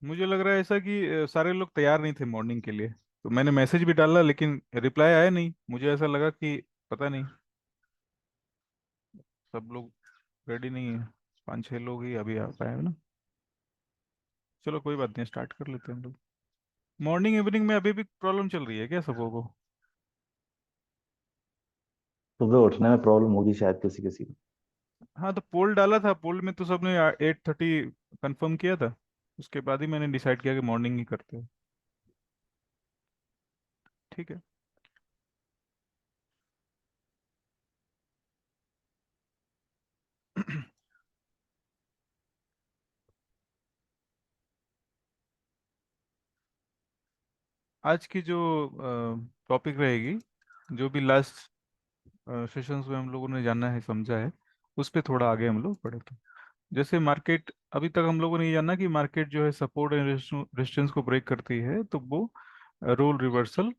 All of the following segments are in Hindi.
मुझे लग रहा है ऐसा कि सारे लोग तैयार नहीं थे मॉर्निंग के लिए। तो मैंने मैसेज भी डाला लेकिन रिप्लाई आया नहीं। मुझे ऐसा लगा कि पता नहीं, सब लोग रेडी नहीं है। 5-6 लोग ही अभी आ पाए ना। चलो कोई बात नहीं, स्टार्ट कर लेते हैं हम लोग। मॉर्निंग इवनिंग में अभी भी प्रॉब्लम चल रही है क्या सबों को? सुबह उठने में प्रॉब्लम होगी शायद किसी किसी को। हाँ, तो पोल डाला था, पोल में तो सबने 8:30 कंफर्म किया था। उसके बाद ही मैंने डिसाइड किया कि मॉर्निंग ही करते हैं। ठीक है। आज की जो टॉपिक रहेगी, जो भी लास्ट सेशंस में हम लोगों ने जाना है समझा है, उस पे थोड़ा आगे हम लोग बढ़े थे। जैसे मार्केट, अभी तक हम लोगों ने ये जाना कि मार्केट जो है सपोर्ट एंड रेजिस्टेंस को ब्रेक करती है तो वो रोल रिवर्सल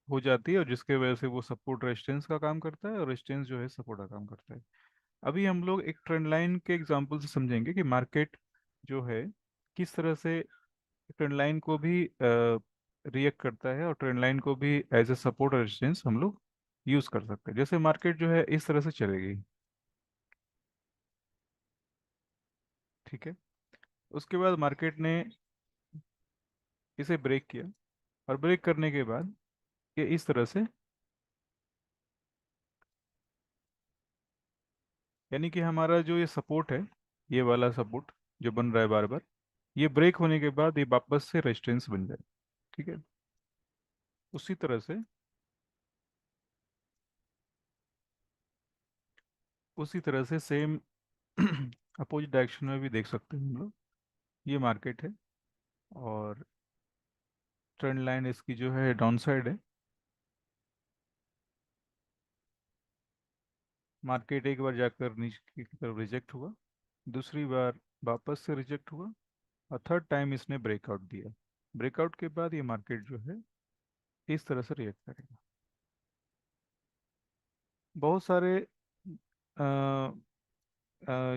हो जाती है, और जिसके वजह से वो सपोर्ट रेजिस्टेंस का काम करता है और रेजिस्टेंस जो है सपोर्ट का काम करता है। अभी हम लोग एक ट्रेंड लाइन के एग्जांपल से समझेंगे कि मार्केट जो है किस तरह से ट्रेंड लाइन को भी रिएक्ट करता है, और ट्रेंड लाइन को भी एज ए सपोर्ट रेजिस्टेंस हम लोग यूज कर सकते हैं। जैसे मार्केट जो है इस तरह से चलेगी, ठीक है। उसके बाद मार्केट ने इसे ब्रेक किया, और ब्रेक करने के बाद ये इस तरह से, यानी कि हमारा जो ये सपोर्ट है, ये वाला सपोर्ट जो बन रहा है बार बार, ये ब्रेक होने के बाद ये वापस से रेजिस्टेंस बन जाए। ठीक है। उसी तरह से सेम अपोजिट डायरेक्शन में भी देख सकते हैं हम लोग। ये मार्केट है, और ट्रेंड लाइन इसकी जो है डाउन साइड है। मार्केट एक बार जाकर नीचे की तरफ रिजेक्ट हुआ, दूसरी बार वापस से रिजेक्ट हुआ, और थर्ड टाइम इसने ब्रेकआउट दिया। ब्रेकआउट के बाद ये मार्केट जो है इस तरह से रिएक्ट करेगा। बहुत सारे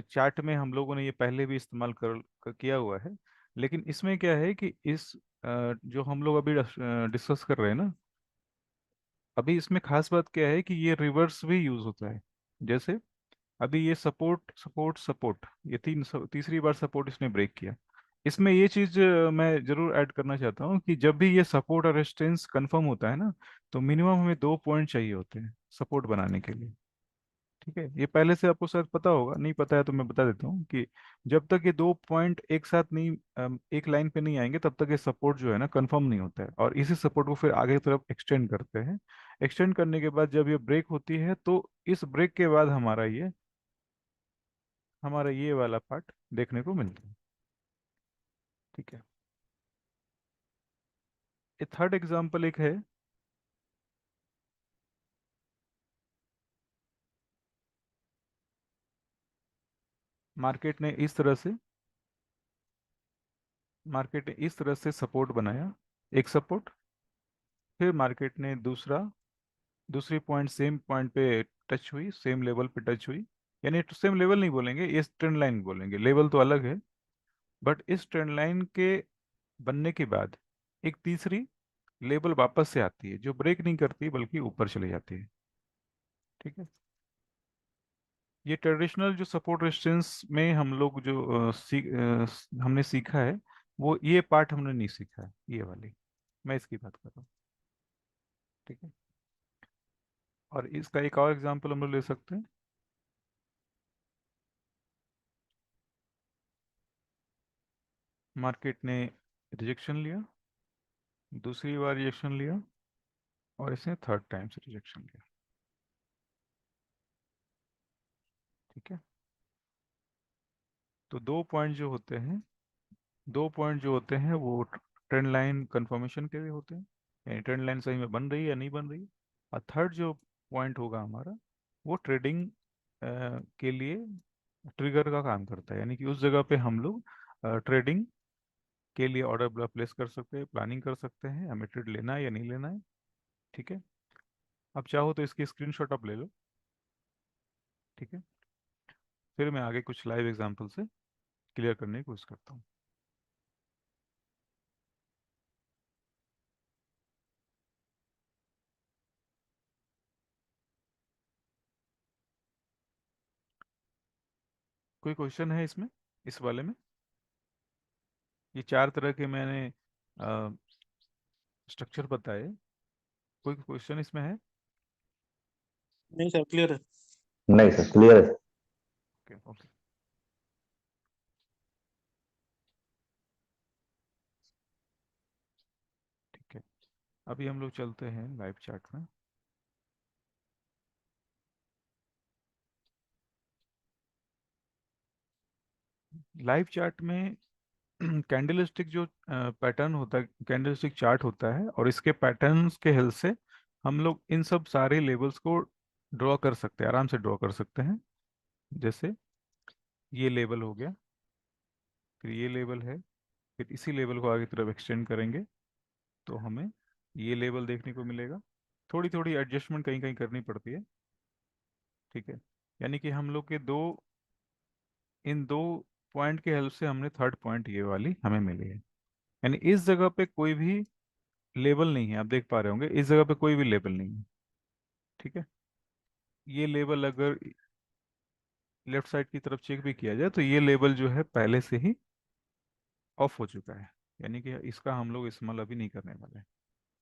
चार्ट में हम लोगों ने ये पहले भी इस्तेमाल किया हुआ है। लेकिन इसमें क्या है कि इस जो हम लोग अभी डिस्कस कर रहे हैं ना, अभी इसमें खास बात क्या है कि ये रिवर्स भी यूज होता है। जैसे अभी ये सपोर्ट सपोर्ट सपोर्ट, ये तीसरी बार सपोर्ट इसने ब्रेक किया। इसमें ये चीज मैं जरूर ऐड करना चाहता हूँ कि जब भी ये सपोर्ट और रेजिस्टेंस कंफर्म होता है ना, तो मिनिमम हमें 2 पॉइंट चाहिए होते हैं सपोर्ट बनाने के लिए। ठीक है। ये पहले से आपको शायद पता होगा, नहीं पता है तो मैं बता देता हूँ कि जब तक ये 2 पॉइंट एक साथ नहीं, एक लाइन पे नहीं आएंगे, तब तक ये सपोर्ट जो है ना कंफर्म नहीं होता है, और इसी सपोर्ट को फिर आगे की तरफ एक्सटेंड करते हैं। एक्सटेंड करने के बाद जब ये ब्रेक होती है, तो इस ब्रेक के बाद हमारा ये वाला पार्ट देखने को मिलता है। ठीक है। ये थर्ड एग्जाम्पल एक है। मार्केट ने इस तरह से मार्केट ने इस तरह से सपोर्ट बनाया, एक सपोर्ट। फिर मार्केट ने दूसरी पॉइंट सेम पॉइंट पे टच हुई, सेम लेवल पे टच हुई। यानी सेम लेवल नहीं बोलेंगे, इस ट्रेंड लाइन बोलेंगे, लेवल तो अलग है। बट इस ट्रेंड लाइन के बनने के बाद एक तीसरी लेवल वापस से आती है, जो ब्रेक नहीं करती बल्कि ऊपर चली जाती है। ठीक है। ये ट्रेडिशनल जो सपोर्ट रेजिस्टेंस में हम लोग जो हमने सीखा है, वो ये पार्ट हमने नहीं सीखा है, ये वाली मैं इसकी बात कर रहा हूँ। ठीक है। और इसका एक और एग्जांपल हम लोग ले सकते हैं। मार्केट ने रिजेक्शन लिया, दूसरी बार रिजेक्शन लिया, और इसने थर्ड टाइम से रिजेक्शन लिया। ठीक है। तो दो पॉइंट जो होते हैं वो ट्रेंड लाइन कंफर्मेशन के लिए होते हैं, यानी ट्रेंड लाइन सही में बन रही है या नहीं बन रही है। और थर्ड जो पॉइंट होगा हमारा, वो ट्रेडिंग के लिए ट्रिगर का काम करता है, यानी कि उस जगह पे हम लोग ट्रेडिंग के लिए ऑर्डर प्लेस कर सकते हैं, प्लानिंग कर सकते हैं हमें ट्रेड लेना है या नहीं लेना है। ठीक है। आप चाहो तो इसकी स्क्रीनशॉट आप ले लो। ठीक है। फिर मैं आगे कुछ लाइव एग्जांपल से क्लियर करने की कोशिश करता हूँ। कोई क्वेश्चन है इसमें, इस वाले में? ये चार तरह के मैंने स्ट्रक्चर बताए, कोई क्वेश्चन इसमें है? नहीं सर, क्लियर है। नहीं सर, क्लियर है। ओके ओके, ठीक है। अभी हम लोग चलते हैं लाइव चार्ट में। लाइव चार्ट में कैंडलस्टिक जो पैटर्न होता है, कैंडलस्टिक चार्ट होता है, और इसके पैटर्न्स के हेल्प से हम लोग इन सब सारे लेवल्स को ड्रॉ कर सकते हैं, आराम से ड्रॉ कर सकते हैं। जैसे ये लेवल हो गया, फिर ये लेवल है, फिर इसी लेवल को आगे की तरफ एक्सटेंड करेंगे तो हमें ये लेवल देखने को मिलेगा। थोड़ी थोड़ी एडजस्टमेंट कहीं कहीं करनी पड़ती है, ठीक है। यानी कि हम लोग के दो, इन दो पॉइंट के हेल्प से हमने थर्ड पॉइंट ये वाली हमें मिली है। यानी इस जगह पे कोई भी लेबल नहीं है, आप देख पा रहे होंगे इस जगह पे कोई भी लेबल नहीं है, ठीक है। ये लेबल अगर लेफ्ट साइड की तरफ चेक भी किया जाए तो ये लेबल जो है पहले से ही ऑफ हो चुका है, यानी कि इसका हम लोग इस्तेमाल अभी नहीं करने वाले हैं।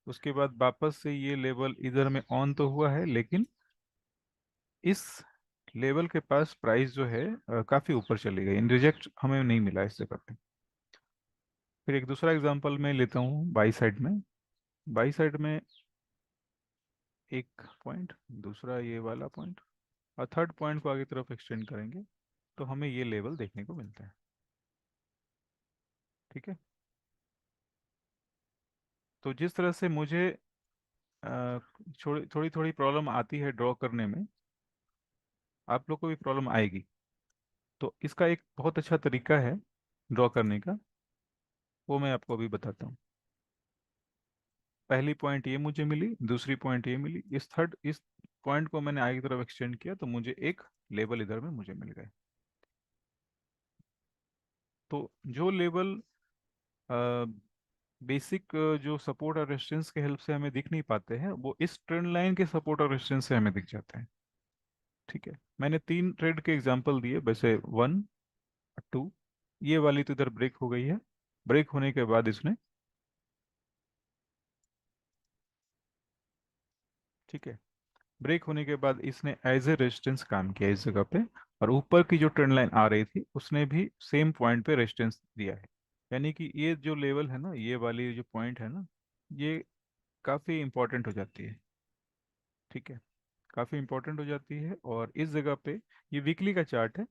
उसके बाद वापस से ये लेबल इधर में ऑन तो हुआ है, लेकिन इस लेवल के पास प्राइस जो है काफी ऊपर चली गई, इन रिजेक्ट हमें नहीं मिला इस जगह पे। फिर एक दूसरा एग्जांपल मैं लेता हूँ बाई साइड में। बाई साइड में एक पॉइंट, दूसरा ये वाला पॉइंट, और थर्ड पॉइंट को आगे तरफ एक्सटेंड करेंगे तो हमें ये लेवल देखने को मिलता है, ठीक है। तो जिस तरह से मुझे थोड़ी थोड़ी प्रॉब्लम आती है ड्रॉ करने में, आप लोग को भी प्रॉब्लम आएगी। तो इसका एक बहुत अच्छा तरीका है ड्रॉ करने का, वो मैं आपको अभी बताता हूँ। पहली पॉइंट ये मुझे मिली, दूसरी पॉइंट ये मिली, इस पॉइंट को मैंने आगे की तरफ एक्सटेंड किया तो मुझे एक लेवल इधर में मुझे मिल गए। तो जो लेवल बेसिक जो सपोर्ट और रेजिस्टेंस के हेल्प से हमें दिख नहीं पाते हैं, वो इस ट्रेंड लाइन के सपोर्ट और रेजिस्टेंस से हमें दिख जाते हैं, ठीक है। मैंने तीन ट्रेड के एग्जांपल दिए, वैसे 1, 2, ये वाली तो इधर ब्रेक हो गई है। ब्रेक होने के बाद इसने, ठीक है, ब्रेक होने के बाद इसने एज ए रेजिस्टेंस काम किया इस जगह पे, और ऊपर की जो ट्रेंड लाइन आ रही थी उसने भी सेम पॉइंट पे रेजिस्टेंस दिया है। यानी कि ये जो लेवल है ना, ये वाली जो पॉइंट है ना, ये काफ़ी इंपॉर्टेंट हो जाती है, ठीक है, काफ़ी इंपॉर्टेंट हो जाती है। और इस जगह पे ये वीकली का चार्ट है,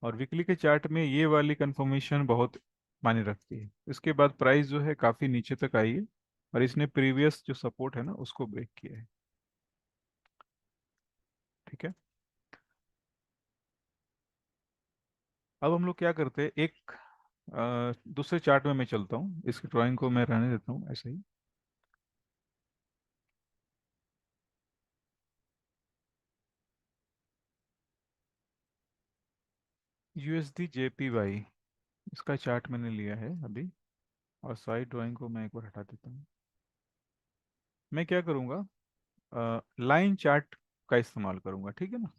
और वीकली के चार्ट में ये वाली कंफर्मेशन बहुत मायने रखती है। इसके बाद प्राइस जो है काफ़ी नीचे तक आई है, और इसने प्रीवियस जो सपोर्ट है ना उसको ब्रेक किया है, ठीक है। अब हम लोग क्या करते हैं, एक दूसरे चार्ट में मैं चलता हूँ, इसकी ड्राइंग को मैं रहने देता हूँ ऐसे ही। यूएसडी जेपीवाई, इसका चार्ट मैंने लिया है अभी, और साइड ड्राइंग को मैं एक बार हटा देता हूँ। मैं क्या करूँगा, लाइन चार्ट का इस्तेमाल करूँगा, ठीक है ना।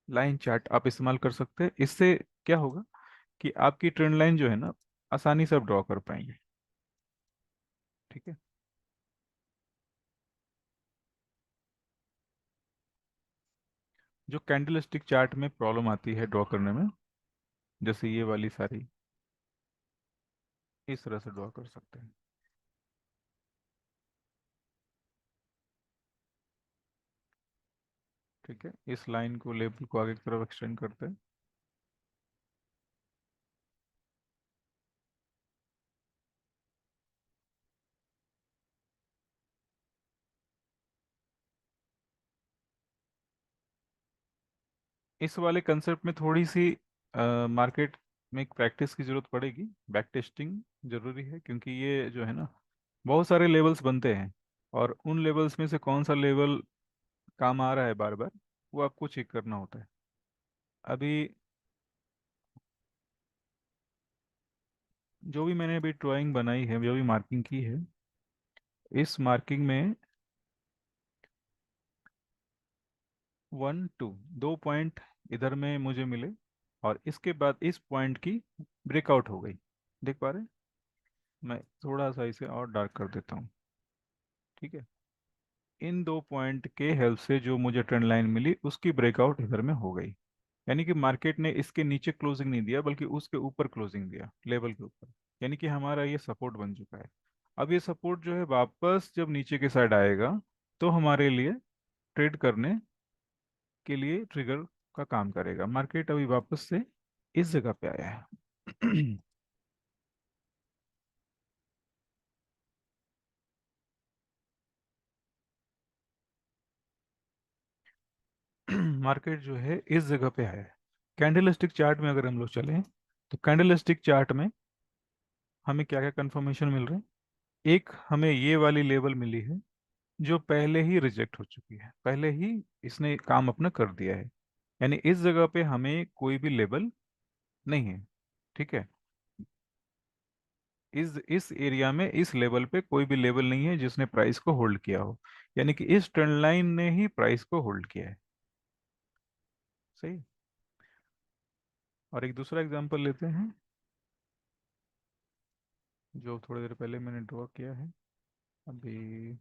लाइन चार्ट आप इस्तेमाल कर सकते हैं, इससे क्या होगा कि आपकी ट्रेंड लाइन जो है ना आसानी से आप ड्रॉ कर पाएंगे, ठीक है। जो कैंडलस्टिक चार्ट में प्रॉब्लम आती है ड्रॉ करने में, जैसे ये वाली सारी, इस तरह से ड्रॉ कर सकते हैं, ठीक है। इस लाइन को, लेबल को आगे की तरफ एक्सटेंड करते हैं। इस वाले कंसेप्ट में थोड़ी सी मार्केट में एक प्रैक्टिस की जरूरत पड़ेगी, बैक टेस्टिंग जरूरी है, क्योंकि ये जो है ना बहुत सारे लेवल्स बनते हैं, और उन लेवल्स में से कौन सा लेवल काम आ रहा है बार बार, वो आपको चेक करना होता है। अभी जो भी मैंने अभी ड्राइंग बनाई है, जो भी मार्किंग की है, इस मार्किंग में 1, 2, दो पॉइंट इधर में मुझे मिले, और इसके बाद इस पॉइंट की ब्रेकआउट हो गई। देख पा रहे हैं? मैं थोड़ा सा इसे और डार्क कर देता हूँ। ठीक है, इन दो पॉइंट के हेल्प से जो मुझे ट्रेंड लाइन मिली उसकी ब्रेकआउट इधर में हो गई। यानी कि मार्केट ने इसके नीचे क्लोजिंग नहीं दिया बल्कि उसके ऊपर क्लोजिंग दिया, लेवल के ऊपर। यानी कि हमारा ये सपोर्ट बन चुका है। अब ये सपोर्ट जो है वापस जब नीचे के साइड आएगा तो हमारे लिए ट्रेड करने के लिए ट्रिगर का काम करेगा। मार्केट अभी वापस से इस जगह पे आया है। मार्केट जो है इस जगह पे है। कैंडलस्टिक चार्ट में अगर हम लोग चलें तो कैंडलस्टिक चार्ट में हमें क्या क्या कंफर्मेशन मिल रहे हैं। एक, हमें ये वाली लेवल मिली है जो पहले ही रिजेक्ट हो चुकी है, पहले ही इसने काम अपना कर दिया है। यानी इस जगह पे हमें कोई भी लेवल नहीं है। ठीक है, इस एरिया में इस लेवल पे कोई भी लेवल नहीं है जिसने प्राइस को होल्ड किया हो। यानी कि इस ट्रेंड लाइन ने ही प्राइस को होल्ड किया है। सही। और एक दूसरा एग्जांपल लेते हैं जो थोड़ी देर पहले मैंने ड्रॉ किया है अभी।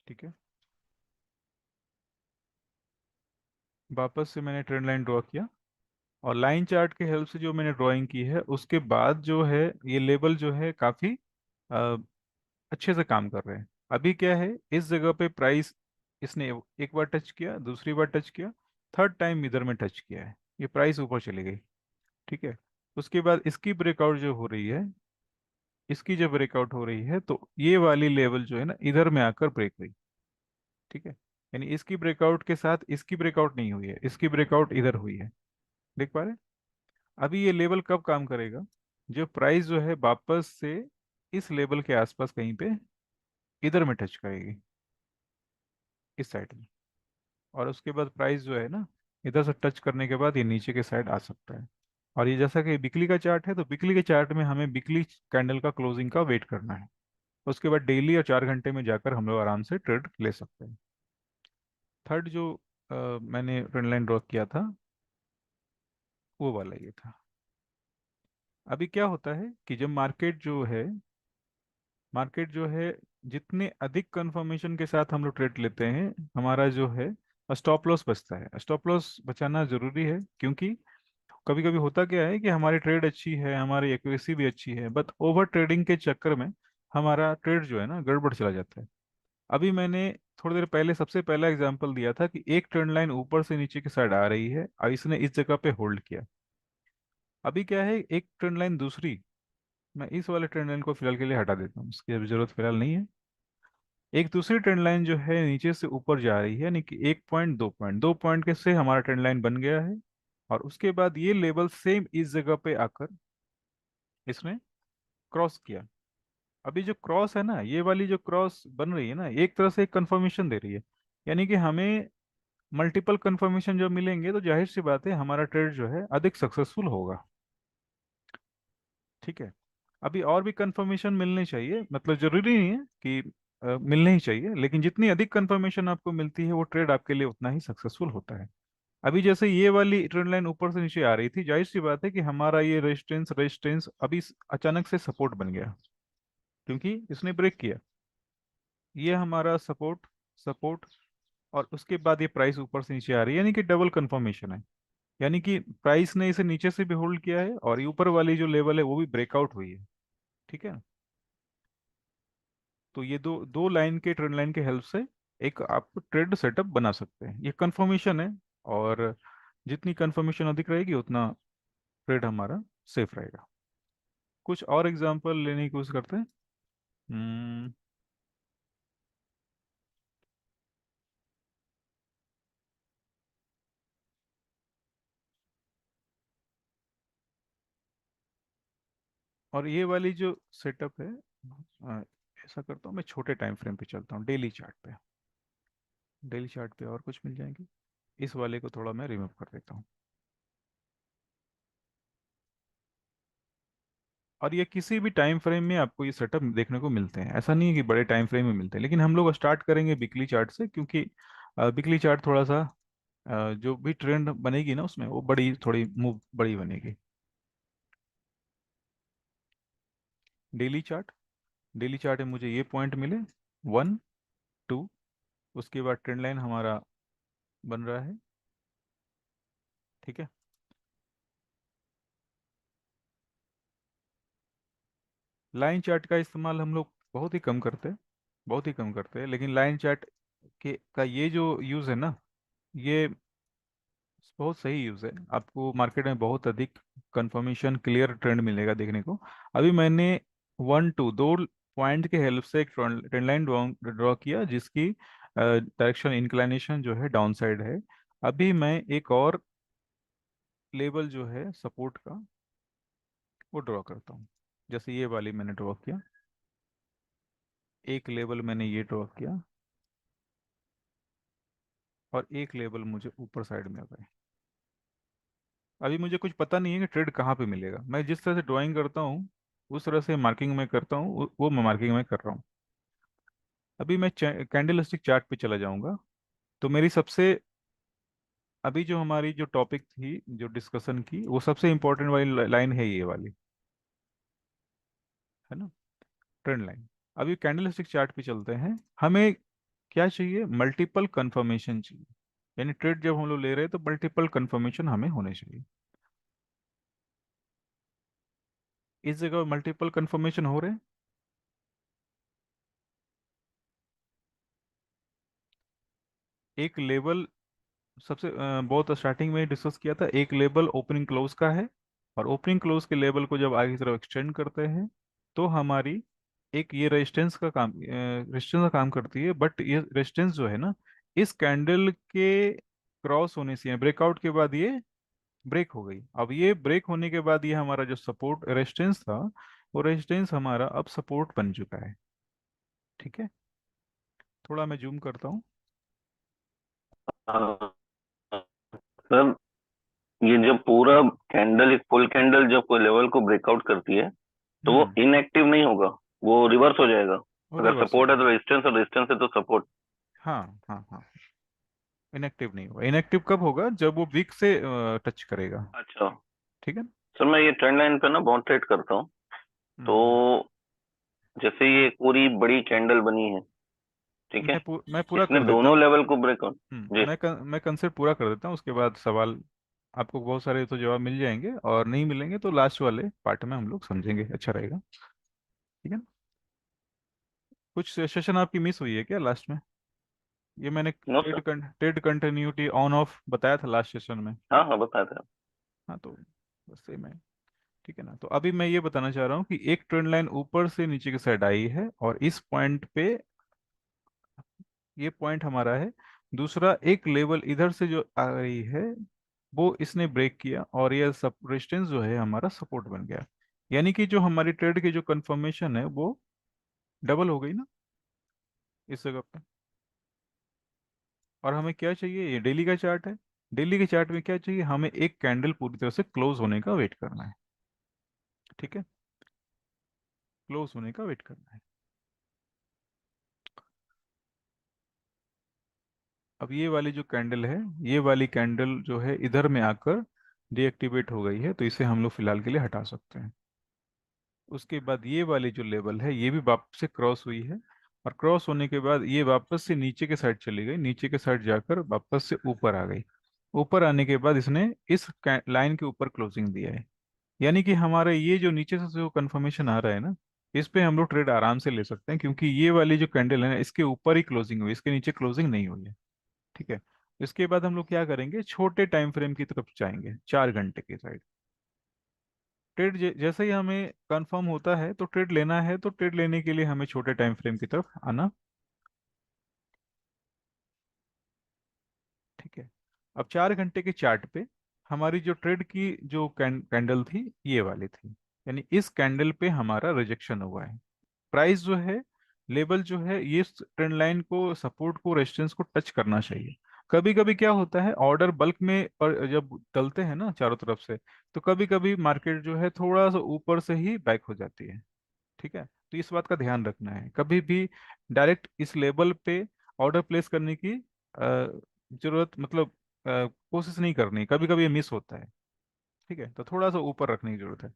ठीक है, वापस से मैंने ट्रेंड लाइन ड्रॉ किया और लाइन चार्ट के हेल्प से जो मैंने ड्राइंग की है उसके बाद जो है ये लेवल जो है काफ़ी अच्छे से काम कर रहे हैं। अभी क्या है, इस जगह पे प्राइस इसने एक बार टच किया, दूसरी बार टच किया, थर्ड टाइम इधर में टच किया है, ये प्राइस ऊपर चली गई। ठीक है, उसके बाद इसकी ब्रेकआउट जो हो रही है, इसकी जब ब्रेकआउट हो रही है तो ये वाली लेवल जो है ना इधर में आकर ब्रेक हुई। ठीक है, यानी इसकी ब्रेकआउट के साथ इसकी ब्रेकआउट नहीं हुई है, इसकी ब्रेकआउट इधर हुई है। देख पा रहे हैं? अभी ये लेवल कब काम करेगा, जो प्राइस जो है वापस से इस लेवल के आसपास कहीं पे इधर में टच करेगी, इस साइड में। और उसके बाद प्राइस जो है ना इधर से टच करने के बाद ये नीचे के साइड आ सकता है। और ये जैसा कि बिकली का चार्ट है तो बिकली के चार्ट में हमें बिकली कैंडल का क्लोजिंग का वेट करना है। उसके बाद डेली और 4 घंटे में जाकर हम लोग आराम से ट्रेड ले सकते हैं। थर्ड जो मैंने ट्रेंड लाइन ड्रॉ किया था वो वाला ये था। अभी क्या होता है कि जब मार्केट जो है जितने अधिक कंफर्मेशन के साथ हम लोग ट्रेड लेते हैं हमारा जो है स्टॉप लॉस बचता है। स्टॉप लॉस बचाना जरूरी है क्योंकि कभी कभी होता क्या है कि हमारी ट्रेड अच्छी है, हमारी एक्यूरेसी भी अच्छी है, बट ओवर ट्रेडिंग के चक्कर में हमारा ट्रेड जो है ना गड़बड़ चला जाता है। अभी मैंने थोड़ी देर पहले सबसे पहला एग्जांपल दिया था कि एक ट्रेंड लाइन ऊपर से नीचे की साइड आ रही है और इसने इस जगह पे होल्ड किया। अभी क्या है, एक ट्रेंड लाइन दूसरी, मैं इस वाले ट्रेंड लाइन को फिलहाल के लिए हटा देता हूँ, इसकी अभी जरूरत फिलहाल नहीं है। एक दूसरी ट्रेंड लाइन जो है नीचे से ऊपर जा रही है, यानी कि 1 पॉइंट 2 पॉइंट के से हमारा ट्रेंड लाइन बन गया है। और उसके बाद ये लेवल सेम इस जगह पे आकर इसने क्रॉस किया। अभी जो क्रॉस है ना, ये वाली जो क्रॉस बन रही है ना, एक तरह से एक कंफर्मेशन दे रही है। यानी कि हमें मल्टीपल कंफर्मेशन जब मिलेंगे तो जाहिर सी बात है हमारा ट्रेड जो है अधिक सक्सेसफुल होगा। ठीक है, अभी और भी कंफर्मेशन मिलनी चाहिए, मतलब जरूरी नहीं है कि मिलने ही चाहिए, लेकिन जितनी अधिक कंफर्मेशन आपको मिलती है वो ट्रेड आपके लिए उतना ही सक्सेसफुल होता है। अभी जैसे ये वाली ट्रेंड लाइन ऊपर से नीचे आ रही थी, जाहिर सी बात है कि हमारा ये रेजिस्टेंस रेजिस्टेंस अभी अचानक से सपोर्ट बन गया क्योंकि इसने ब्रेक किया। ये हमारा सपोर्ट, सपोर्ट, और उसके बाद ये प्राइस ऊपर से नीचे आ रही है, यानी कि डबल कंफर्मेशन है। यानी कि प्राइस ने इसे नीचे से भी होल्ड किया है और ये ऊपर वाली जो लेवल है वो भी ब्रेकआउट हुई है। ठीक है, तो ये दो दो लाइन के ट्रेंड लाइन के हेल्प से एक आप ट्रेड सेटअप बना सकते हैं। ये कंफर्मेशन है और जितनी कंफर्मेशन अधिक रहेगी उतना ट्रेड हमारा सेफ रहेगा। कुछ और एग्जांपल लेने की कोशिश करते हैं। हम्म, और ये वाली जो सेटअप है, ऐसा करता हूँ मैं छोटे टाइम फ्रेम पे चलता हूँ, डेली चार्ट पे। डेली चार्ट पे और कुछ मिल जाएंगे, इस वाले को थोड़ा मैं रिमूव कर देता हूँ। और ये किसी भी टाइम फ्रेम में आपको ये सेटअप देखने को मिलते हैं, ऐसा नहीं है कि बड़े टाइम फ्रेम में मिलते हैं, लेकिन हम लोग स्टार्ट करेंगे वीकली चार्ट से क्योंकि वीकली चार्ट थोड़ा सा जो भी ट्रेंड बनेगी ना उसमें वो बड़ी थोड़ी मूव बड़ी बनेगी। डेली चार्ट, डेली चार्ट में मुझे ये पॉइंट मिले 1 2, उसके बाद ट्रेंड लाइन हमारा बन रहा है। ठीक है, लाइन चार्ट का इस्तेमाल हम लोग बहुत ही कम करते हैं, बहुत ही कम करते हैं, लेकिन लाइन चार्ट के का ये जो यूज़ है ना, ये बहुत सही यूज़ है। आपको मार्केट में बहुत अधिक कंफर्मेशन क्लियर ट्रेंड मिलेगा देखने को। अभी मैंने 1 2 दो पॉइंट के हेल्प से एक ट्रेंड लाइन ड्रॉ किया जिसकी डायरेक्शन इंक्लाइनेशन जो है डाउन साइड है। अभी मैं एक और लेवल जो है सपोर्ट का वो ड्रॉ करता हूँ। जैसे ये वाली मैंने ड्रॉ किया, एक लेवल मैंने ये ड्रॉ किया, और एक लेवल मुझे ऊपर साइड में आ गए। अभी मुझे कुछ पता नहीं है कि ट्रेड कहाँ पे मिलेगा। मैं जिस तरह से ड्राइंग करता हूँ उस तरह से मार्किंग में करता हूँ, वो मैं मार्किंग में कर रहा हूँ। अभी मैं कैंडल स्टिक चार्ट पे चला जाऊंगा। तो मेरी सबसे अभी जो हमारी जो टॉपिक थी जो डिस्कशन की, वो सबसे इंपॉर्टेंट वाली लाइन है ये वाली, है ना, ट्रेंड लाइन। अभी कैंडल स्टिक चार्ट पे चलते हैं। हमें क्या चाहिए? मल्टीपल कंफर्मेशन चाहिए। यानी ट्रेड जब हम लोग ले रहे हैं तो मल्टीपल कंफर्मेशन हमें होने चाहिए। इस जगह मल्टीपल कंफर्मेशन हो रहे हैं। एक लेवल सबसे बहुत स्टार्टिंग में डिस्कस किया था, एक लेवल ओपनिंग क्लोज का है, और ओपनिंग क्लोज के लेवल को जब आगे की तरफ एक्सटेंड करते हैं तो हमारी एक ये रेजिस्टेंस का काम करती है। बट ये रेजिस्टेंस जो है ना, इस कैंडल के क्रॉस होने से ब्रेकआउट के बाद ये ब्रेक हो गई। अब ये ब्रेक होने के बाद ये हमारा जो सपोर्ट रेजिस्टेंस था, वो रेजिस्टेंस हमारा अब सपोर्ट बन चुका है। ठीक है, थोड़ा मैं जूम करता हूँ। हाँ, सर ये जब पूरा कैंडल एक फुल कैंडल जब कोई लेवल को ब्रेकआउट करती है तो वो हम्म, इनएक्टिव नहीं होगा, वो रिवर्स हो जाएगा। और अगर रिवर्स हो सपोर्ट है जाएगा। तो रेजिस्टेंस और रेजिस्टेंस है तो सपोर्ट। हाँ हाँ हाँ, इनएक्टिव नहीं होगा। इनएक्टिव कब होगा? जब वो वीक से टच करेगा। अच्छा ठीक है। सर, मैं ये ट्रेंड लाइन पे ना बहुत ट्रेड करता हूँ। तो हम्म, जैसे ये पूरी बड़ी कैंडल बनी है, ठीक है, मैं पूरा इसने कर देता दोनों हूँ। लेवल को ब्रेकआउट। जी। मैं कंसेप्ट पूरा कर देता हूँ, उसके बाद सवाल आपको बहुत सारे तो जवाब मिल जाएंगे, और नहीं मिलेंगे तो लास्ट वाले पार्ट में हम लोग समझेंगे, अच्छा रहेगा। ठीक है ना? कुछ सेशन आपकी मिस हुई है क्या लास्ट में? ये मैंने no sir. Trade continuity on off बताया था लास्ट सेशन में। हाँ हाँ, बताया था। हाँ, तो बस सही में। ठीक है ना, तो अभी मैं ये बताना चाह रहा हूँ कि एक ट्रेंड लाइन ऊपर से नीचे की साइड आई है, और इस पॉइंट पे ये पॉइंट हमारा है। दूसरा एक लेवल इधर से जो आ रही है वो इसने ब्रेक किया, और ये सब रेजिस्टेंस जो है हमारा सपोर्ट बन गया। यानी कि जो हमारी ट्रेड की जो कंफर्मेशन है वो डबल हो गई ना इस जगह पे। और हमें क्या चाहिए? ये डेली का चार्ट है। डेली के चार्ट में क्या चाहिए? हमें एक कैंडल पूरी तरह से क्लोज होने का वेट करना है। ठीक है, क्लोज होने का वेट करना है। अब ये वाली जो कैंडल है, ये वाली कैंडल जो है इधर में आकर डीएक्टिवेट हो गई है, तो इसे हम लोग फिलहाल के लिए हटा सकते हैं। उसके बाद ये वाली जो लेवल है ये भी वापस से क्रॉस हुई है, और क्रॉस होने के बाद ये वापस से नीचे के साइड चली गई, नीचे के साइड जाकर वापस से ऊपर आ गई। ऊपर आने के बाद इसने इस लाइन के ऊपर क्लोजिंग दिया है। यानी कि हमारे ये जो नीचे से जो कंफर्मेशन आ रहा है ना, इस पे हम लोग ट्रेड आराम से ले सकते हैं, क्योंकि ये वाली जो कैंडल है ना इसके ऊपर ही क्लोजिंग हुई, इसके नीचे क्लोजिंग नहीं हुई है। ठीक है, इसके बाद हम लोग क्या करेंगे? छोटे टाइम फ्रेम की तरफ जाएंगे, 4 घंटे की साइड। ट्रेड जैसे ही हमें कंफर्म होता है तो ट्रेड लेना है, तो ट्रेड लेने के लिए हमें छोटे टाइम फ्रेम की तरफ आना। ठीक है, अब 4 घंटे के चार्ट पे हमारी जो ट्रेड की जो कैंडल थी ये वाली थी, यानी इस कैंडल पे हमारा रिजेक्शन हुआ है। प्राइस जो है, लेवल जो है, ये ट्रेंड लाइन को, सपोर्ट को, रेजिस्टेंस को टच करना चाहिए। कभी कभी क्या होता है, ऑर्डर बल्क में पर जब डलते हैं ना चारों तरफ से, तो कभी कभी मार्केट जो है थोड़ा सा ऊपर से ही बैक हो जाती है। ठीक है, तो इस बात का ध्यान रखना है। कभी भी डायरेक्ट इस लेवल पे ऑर्डर प्लेस करने की जरूरत मतलब कोशिश नहीं करनी, कभी कभी ये मिस होता है। ठीक है, तो थोड़ा सा ऊपर रखने की जरूरत है।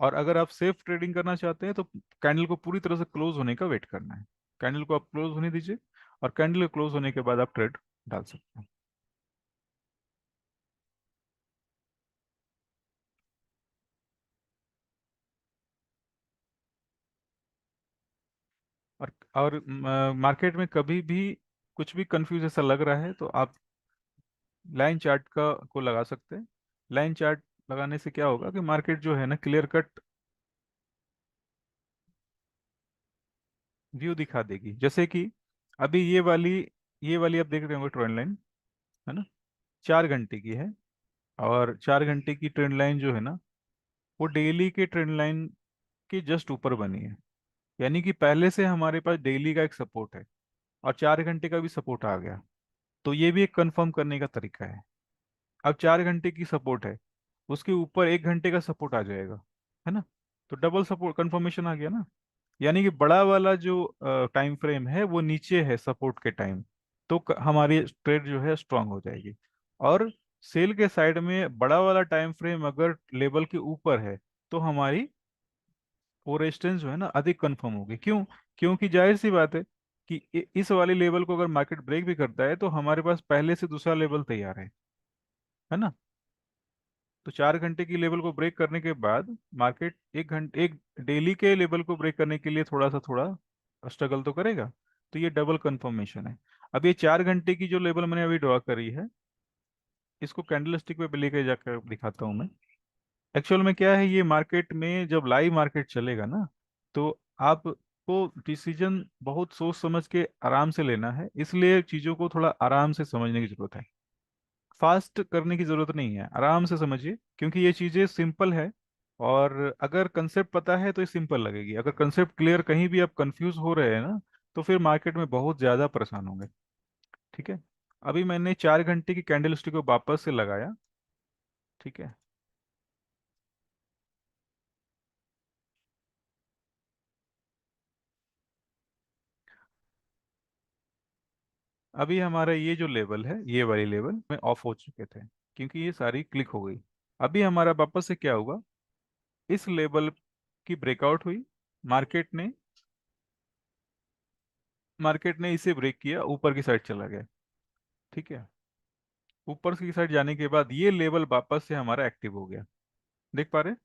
और अगर आप सेफ ट्रेडिंग करना चाहते हैं तो कैंडल को पूरी तरह से क्लोज होने का वेट करना है। कैंडल को आप क्लोज होने दीजिए, और कैंडल के क्लोज होने के बाद आप ट्रेड डाल सकते हैं। और मार्केट में कभी भी कुछ भी कंफ्यूज ऐसा लग रहा है तो आप लाइन चार्ट का को लगा सकते हैं। लाइन चार्ट लगाने से क्या होगा कि मार्केट जो है ना क्लियर कट व्यू दिखा देगी। जैसे कि अभी ये वाली आप देख रहे होंगे ट्रेंड लाइन, है ना, 4 घंटे की है। और 4 घंटे की ट्रेंड लाइन जो है ना, वो डेली के ट्रेंड लाइन के जस्ट ऊपर बनी है। यानी कि पहले से हमारे पास डेली का एक सपोर्ट है, और 4 घंटे का भी सपोर्ट आ गया। तो ये भी एक कंफर्म करने का तरीका है। अब 4 घंटे की सपोर्ट है, उसके ऊपर 1 घंटे का सपोर्ट आ जाएगा, है ना। तो डबल सपोर्ट कंफर्मेशन आ गया ना। यानी कि बड़ा वाला जो टाइम फ्रेम है वो नीचे है सपोर्ट के टाइम। तो हमारी ट्रेड जो है स्ट्रांग हो जाएगी। और सेल के साइड में बड़ा वाला टाइम फ्रेम अगर लेवल के ऊपर है, तो हमारी वो रेजिस्टेंस जो है ना अधिक कंफर्म होगी। क्यों? क्योंकि जाहिर सी बात है कि इस वाले लेवल को अगर मार्केट ब्रेक भी करता है तो हमारे पास पहले से दूसरा लेवल तैयार है ना। तो 4 घंटे की लेवल को ब्रेक करने के बाद मार्केट एक डेली के लेवल को ब्रेक करने के लिए थोड़ा स्ट्रगल तो करेगा। तो ये डबल कंफर्मेशन है। अब ये 4 घंटे की जो लेवल मैंने अभी ड्रॉ करी है, इसको कैंडल स्टिक पे लेके जाकर दिखाता हूँ मैं। एक्चुअल में क्या है, ये मार्केट में जब लाइव मार्केट चलेगा ना, तो आपको डिसीजन बहुत सोच समझ के आराम से लेना है। इसलिए चीज़ों को थोड़ा आराम से समझने की जरूरत है। फास्ट करने की जरूरत नहीं है, आराम से समझिए, क्योंकि ये चीजें सिंपल है। और अगर कंसेप्ट पता है तो ये सिंपल लगेगी। अगर कंसेप्ट क्लियर, कहीं भी आप कंफ्यूज हो रहे हैं ना, तो फिर मार्केट में बहुत ज्यादा परेशान होंगे। ठीक है, अभी मैंने 4 घंटे की कैंडल स्टिक को वापस से लगाया। ठीक है, अभी हमारा ये जो लेवल है, ये वाली लेवल में ऑफ हो चुके थे, क्योंकि ये सारी क्लिक हो गई। अभी हमारा वापस से क्या हुआ, इस लेवल की ब्रेकआउट हुई। मार्केट ने मार्केट ने इसे ब्रेक किया, ऊपर की साइड चला गया। ठीक है, ऊपर की साइड जाने के बाद ये लेवल वापस से हमारा एक्टिव हो गया। देख पा रहे हैं?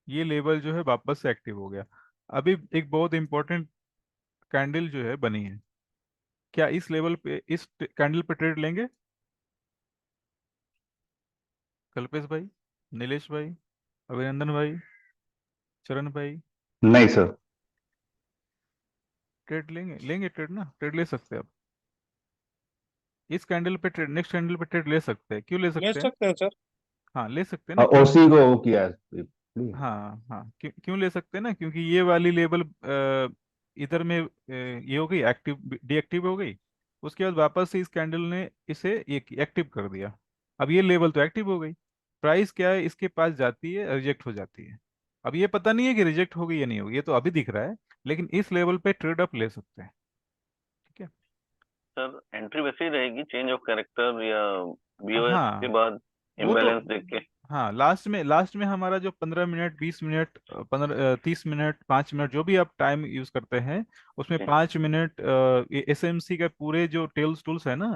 ये लेवल जो है वापस से एक्टिव हो गया। अभी एक बहुत इंपॉर्टेंट कैंडल जो है बनी है। क्या इस लेवल पे, इस कैंडल पे ट्रेड लेंगे? कल्पेश भाई, नीलेश भाई, अभिनंदन भाई, चरण भाई, नहीं सर। ट्रेड लेंगे? लेंगे ट्रेड ना, ट्रेड ले सकते हैं आप। इस कैंडल पे ट्रेड, नेक्स्ट कैंडल पे ट्रेड ले सकते हैं। क्यों ले ले सकते हैं? सकते हैं सर। हाँ ले सकते हैं ना, क्यों? ओसी को वो किया है। हाँ हाँ, क्यों ले सकते हैं ना, क्योंकि ये वाली लेवल इधर में ये हो गई एक्टिव, डीएक्टिव हो गई। उसके बाद वापस से इस कैंडल ने इसे ये एक्टिव कर दिया। अब ये लेवल तो एक्टिव हो गई। प्राइस क्या है, इसके पास जाती है, रिजेक्ट हो जाती है। अब ये पता नहीं है कि रिजेक्ट हो गई या नहीं होगी, ये तो अभी दिख रहा है। लेकिन इस लेवल पे ट्रेड अप ले सकते हैं। ठीक है। सर एंट्री वैसे ही रहेगी, चेंज ऑफ कैरेक्टर या बीओएस के हाँ बाद वो तो, इम्बैलेंस देख के। हाँ लास्ट में हमारा जो 15 मिनट, 20 मिनट, 15 30 मिनट, 5 मिनट, जो भी आप टाइम यूज करते हैं, उसमें जी 5 मिनट एसएमसी का पूरे जो टेल्स टूल्स है ना,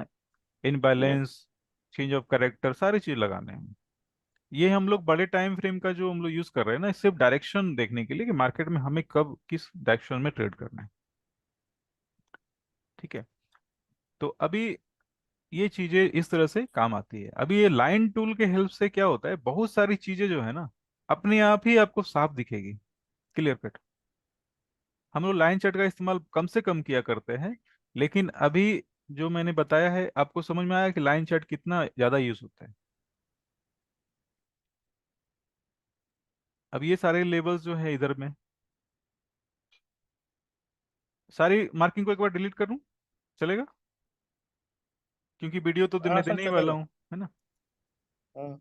जी इनबैलेंस, चेंज ऑफ कैरेक्टर, सारी चीज लगाने हैं। ये हम लोग बड़े टाइम फ्रेम का जो हम लोग यूज कर रहे हैं ना, सिर्फ डायरेक्शन देखने के लिए कि मार्केट में हमें कब किस डायरेक्शन में ट्रेड करना है। ठीक है, तो अभी ये चीजें इस तरह से काम आती है। अभी ये लाइन टूल के हेल्प से क्या होता है, बहुत सारी चीजें जो है ना अपने आप ही आपको साफ दिखेगी, क्लियर कट। हम लोग लाइन चार्ट का इस्तेमाल कम से कम किया करते हैं, लेकिन अभी जो मैंने बताया है आपको समझ में आया कि लाइन चार्ट कितना ज्यादा यूज होता है। अब ये सारे लेवल्स जो है इधर में, सारी मार्किंग को एक बार डिलीट करूं, चलेगा? क्योंकि वीडियो तो हाँ मैं सर देने ही वाला चलेगा। हूँ, है ना। हाँ।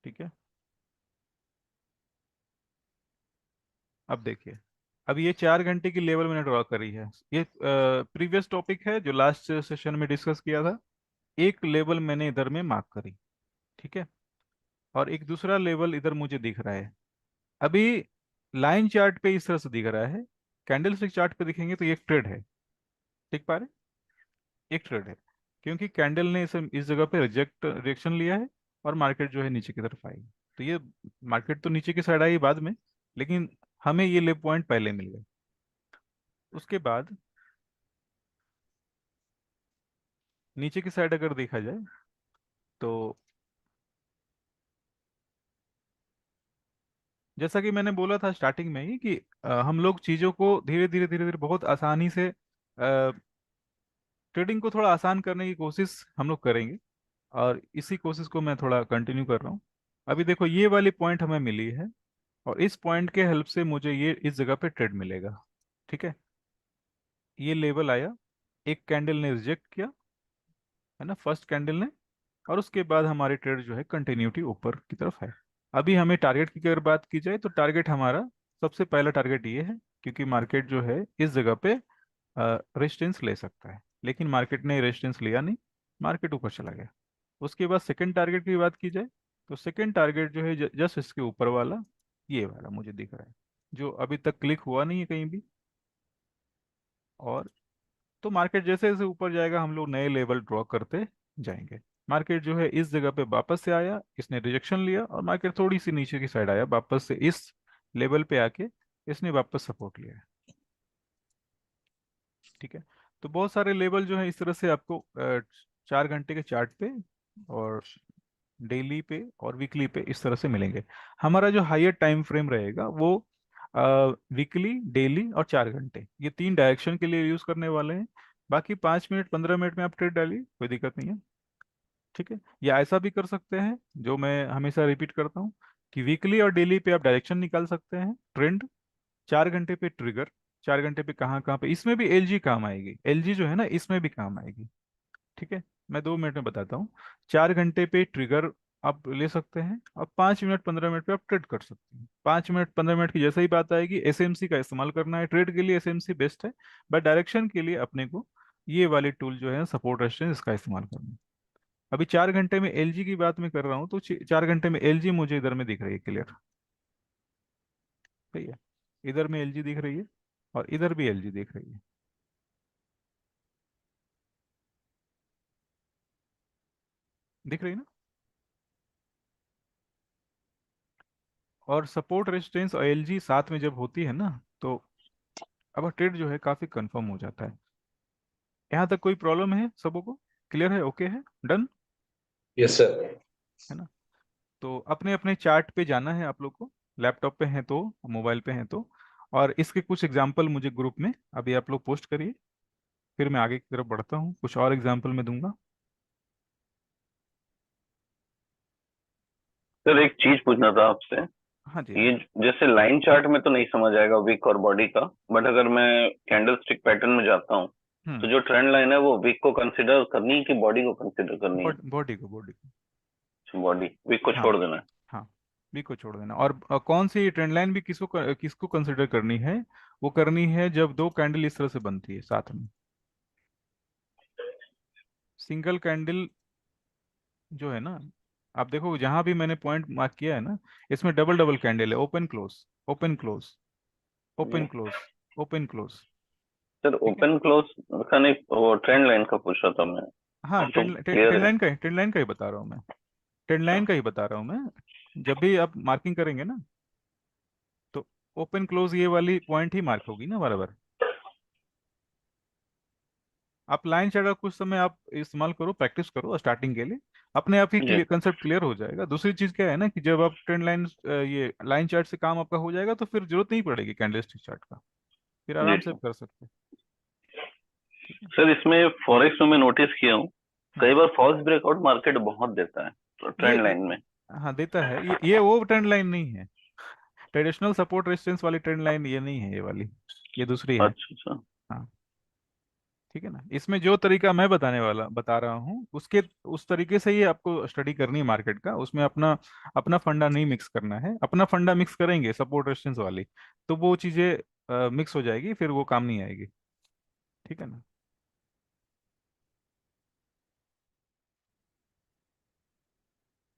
ठीक है, अब देखिए, अब ये 4 घंटे की लेवल मैंने ड्रॉ करी है। ये प्रीवियस टॉपिक है जो लास्ट सेशन में डिस्कस किया था। एक लेवल मैंने इधर में मार्क करी, ठीक है, और एक दूसरा लेवल इधर मुझे दिख रहा है। अभी लाइन चार्ट पे इस तरह से दिख रहा है, कैंडल स्टिक चार्ट पे दिखेंगे तो ये एक ट्रेड है, ठीक पा रहे, एक ट्रेड है, क्योंकि कैंडल ने इस जगह पे रिजेक्शन लिया है और मार्केट जो है नीचे की तरफ आई। तो ये मार्केट तो नीचे की साइड आई बाद में, लेकिन हमें ये लेव पॉइंट पहले मिल गए। उसके बाद नीचे की साइड अगर देखा जाए तो जैसा कि मैंने बोला था स्टार्टिंग में ही कि हम लोग चीज़ों को धीरे धीरे बहुत आसानी से ट्रेडिंग को थोड़ा आसान करने की कोशिश हम लोग करेंगे, और इसी कोशिश को मैं थोड़ा कंटिन्यू कर रहा हूँ। अभी देखो ये वाली पॉइंट हमें मिली है, और इस पॉइंट के हेल्प से मुझे ये इस जगह पे ट्रेड मिलेगा, ठीक है। ये लेवल आया, एक कैंडल ने रिजेक्ट किया, है ना, फर्स्ट कैंडल ने, और उसके बाद हमारी ट्रेड जो है कंटिन्यूटी ऊपर की तरफ है। अभी हमें टारगेट की अगर बात की जाए तो टारगेट हमारा सबसे पहला टारगेट ये है, क्योंकि मार्केट जो है इस जगह पे रेजिस्टेंस ले सकता है, लेकिन मार्केट ने रेजिस्टेंस लिया नहीं, मार्केट ऊपर चला गया। उसके बाद सेकंड टारगेट की बात की जाए तो सेकंड टारगेट जो है जस्ट इसके ऊपर वाला, ये वाला मुझे दिख रहा है, जो अभी तक क्लिक हुआ नहीं है कहीं भी। और तो मार्केट जैसे जैसे ऊपर जाएगा हम लोग नए लेवल ड्रॉ करते जाएंगे। मार्केट जो है इस जगह पे वापस से आया, इसने रिजेक्शन लिया, और मार्केट थोड़ी सी नीचे की साइड आया, वापस से इस लेवल पे आके इसने वापस सपोर्ट लिया है, ठीक है। तो बहुत सारे लेवल जो है इस तरह से आपको 4 घंटे के चार्ट पे और डेली पे और वीकली पे इस तरह से मिलेंगे। हमारा जो हायर टाइम फ्रेम रहेगा वो वीकली, डेली और 4 घंटे, ये तीन डायरेक्शन के लिए यूज करने वाले हैं। बाकी 5 मिनट 15 मिनट में आप ट्रेड डालिए, कोई दिक्कत नहीं है, ठीक है। या ऐसा भी कर सकते हैं जो मैं हमेशा रिपीट करता हूँ, कि वीकली और डेली पे आप डायरेक्शन निकाल सकते हैं, ट्रेंड, 4 घंटे पे ट्रिगर, 4 घंटे पे कहाँ कहाँ पे, इसमें भी एलजी काम आएगी, एलजी जो है ना इसमें भी काम आएगी, ठीक है। मैं 2 मिनट में बताता हूँ। 4 घंटे पे ट्रिगर आप ले सकते हैं, और 5 मिनट 15 मिनट पे आप ट्रेड कर सकते हैं। 5 मिनट 15 मिनट की जैसे ही बात आएगी एसएमसी का इस्तेमाल करना है, ट्रेड के लिए एसएमसी बेस्ट है, बट डायरेक्शन के लिए अपने को ये वाली टूल जो है सपोर्ट रेजिस्टेंस इसका इस्तेमाल करना है। अभी 4 घंटे में एलजी की बात मैं कर रहा हूँ, तो 4 घंटे में एलजी मुझे इधर में दिख रही है क्लियर, सही है। इधर में एलजी दिख रही है, और इधर भी एलजी दिख रही है, दिख रही है ना। और सपोर्ट रेजिस्टेंस और एलजी साथ में जब होती है ना, तो अब ट्रेड जो है काफी कंफर्म हो जाता है। यहाँ तक कोई प्रॉब्लम है सबों को, क्लियर है, ओके है, डन, यस सर। है ना। तो अपने अपने चार्ट पे जाना है आप लोग को, लैपटॉप पे हैं तो, मोबाइल पे हैं तो, और इसके कुछ एग्जांपल मुझे ग्रुप में अभी आप लोग पोस्ट करिए, फिर मैं आगे की तरफ बढ़ता हूँ, कुछ और एग्जांपल मैं दूंगा। सर एक चीज पूछना था आपसे। हाँ जी, हाँ ये जी। जैसे लाइन चार्ट में तो नहीं समझ आएगा विक और बॉडी का, बट अगर मैं कैंडल स्टिक पैटर्न में जाता हूँ हम्म। तो जो ट्रेंड लाइन है वो विक को कंसिडर करनी है कि बॉडी को कंसिडर करनी है? बॉडी को। बॉडी, विक को हाँ, छोड़ देना है? हाँ, बी को छोड़ देना। और कौन सी ट्रेंड लाइन भी किसको कंसिडर करनी है, वो करनी है जब दो कैंडल इस तरह से बनती है साथ में। सिंगल कैंडल जो है ना, आप देखो जहां भी मैंने पॉइंट मार्क किया है ना, इसमें डबल डबल कैंडल है, open close, open close, open close, open close, sir ठीक है। ओपन क्लोज का नहीं, वो ट्रेंड लाइन का पूछ रहा था मैं। हाँ, वो तो ट्रेंड क्लियर ट्रेंड है। लाइन का ही, ट्रेंड लाइन का ही बता रहा हूँ मैं, ट्रेंड लाइन का ही बता रहा हूँ मैं। जब भी आप मार्किंग करेंगे ना, तो ओपन क्लोज ये वाली पॉइंट ही मार्क होगी ना बराबर। आप लाइन चार्ट का कुछ समय आप इस्तेमाल करो, प्रैक्टिस करो स्टार्टिंग के लिए, अपने आप ही जी। क्लियर कंसेप्ट क्लियर हो जाएगा। दूसरी चीज क्या है ना, कि जब आप ट्रेंड लाइन ये लाइन चार्ट से काम आपका हो जाएगा तो फिर जरूरत नहीं पड़ेगी कैंडलस्टिक चार्ट का, फिर जी आराम से सर। कर सकते हैं, ठीक है। सर इसमें फॉरेक्स में मैं नोटिस किया हूँ हम्म। कई बार फॉल्स ब्रेकआउट मार्केट बहुत देता है तो ट्रेंड ये लाइन में। हाँ देता है, ये वो ट्रेंड लाइन नहीं है, ट्रेडिशनल सपोर्ट रेजिस्टेंस वाली ट्रेंड लाइन ये नहीं है, ये वाली, ये दूसरी है। अच्छा अच्छा। हाँ, ठीक है ना। इसमें जो तरीका मैं बता रहा हूँ उसके उस तरीके से ही आपको स्टडी करनी है मार्केट का, उसमें अपना अपना फंडा नहीं मिक्स करना है। अपना फंडा मिक्स करेंगे सपोर्ट रेजिस्टेंस वाली, तो वो चीज़ें मिक्स हो जाएगी, फिर वो काम नहीं आएगी। ठीक है ना।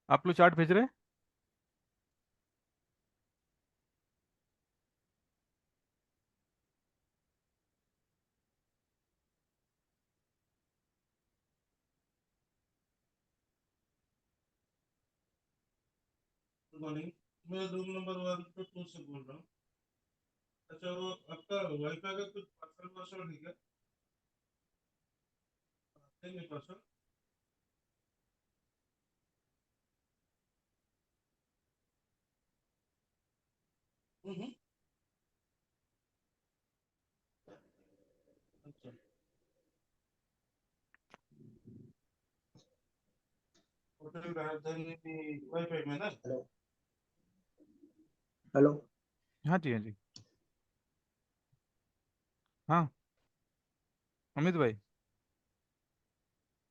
आप लोग चार्ट भेज रहे हैं? Good morning. मैं रूम नंबर 122 से बोल रहा हूँ। अच्छा, वो आपका वाईफाई का कुछ पासवर्ड वासवर्ड है क्या? नहीं पासवर्ड। हम्म। अच्छा, होटल राजधानी वाईफाई में ना? हेलो। हेलो। हाँ जी, हाँ जी। हाँ, अमित भाई।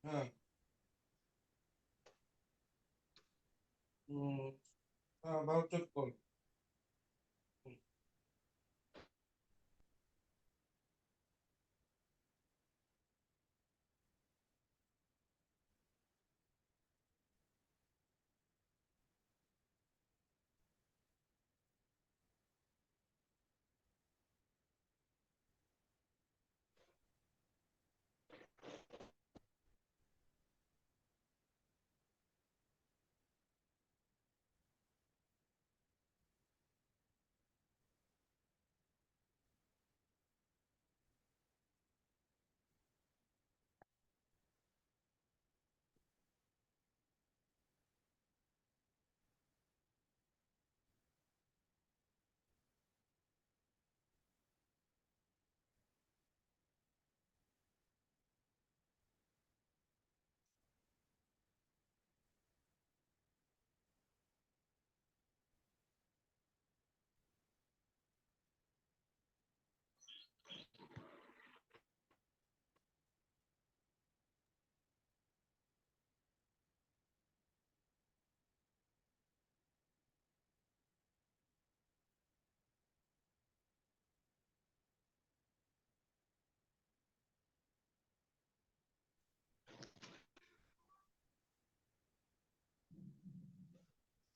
हाँ। हम्म, हाँ, वाउचर कॉल।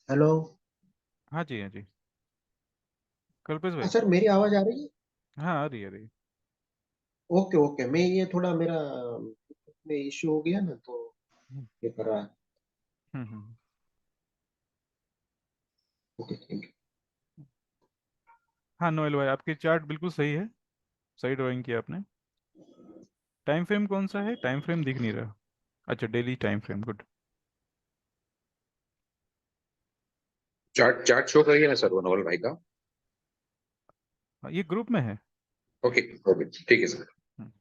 हेलो। हाँ जी, हाँ जी। कल्पेश हाँ भाई। सर, मेरी आवाज आ रही है? हाँ, आ रही है, आ रही है। ओके ओके, मैं ये थोड़ा मेरा में इश्यू हो गया ना, तो हम्म, ये कर रहा है। हम्म। Okay, thank you. हाँ, नोएल भाई, आपकी चार्ट बिल्कुल सही है। सही ड्राइंग किया आपने। टाइम फ्रेम कौन सा है? टाइम फ्रेम दिख नहीं रहा। अच्छा, daily time frame, good. Chart chart show करिए ना सर, वो नवल भाई का। ये ग्रुप में है। ओके ओके, ठीक है सर। हम्म।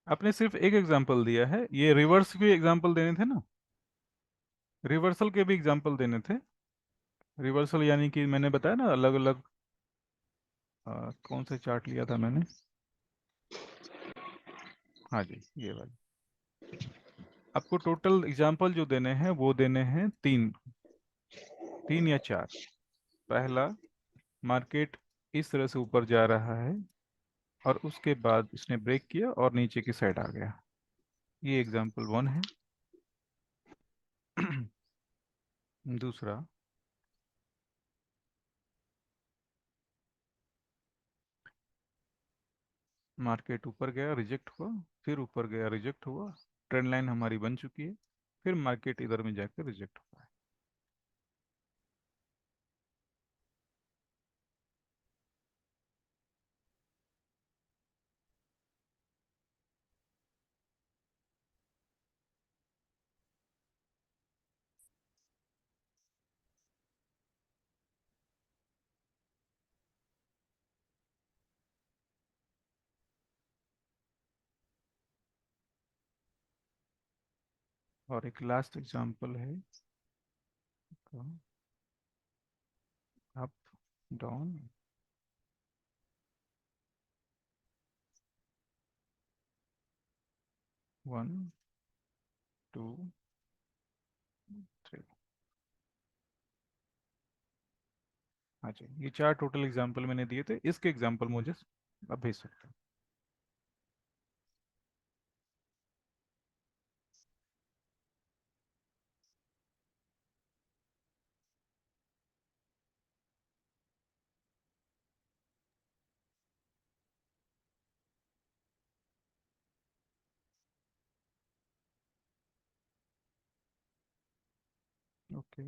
आपने सिर्फ एक एग्जांपल दिया है, ये रिवर्स भी एग्जांपल देने थे ना। रिवर्सल के भी एग्जांपल देने थे। रिवर्सल यानी कि मैंने बताया ना, अलग अलग। कौन से चार्ट लिया था मैंने? हाँ जी, ये वाला। आपको टोटल एग्जांपल जो देने हैं वो देने हैं तीन। तीन या चार। पहला, मार्केट इस तरह से ऊपर जा रहा है और उसके बाद इसने ब्रेक किया और नीचे की साइड आ गया। ये एग्जांपल वन है। दूसरा, मार्केट ऊपर गया, रिजेक्ट हुआ, फिर ऊपर गया, रिजेक्ट हुआ। ट्रेंड लाइन हमारी बन चुकी है। फिर मार्केट इधर में जाकर रिजेक्ट हुआ है। और एक लास्ट एग्जांपल है। डाउन। 1 2 3। हाँ जी, ये 4 टोटल एग्जाम्पल मैंने दिए थे, इसके एग्जाम्पल मुझे आप भेज सकते हैं। ओके।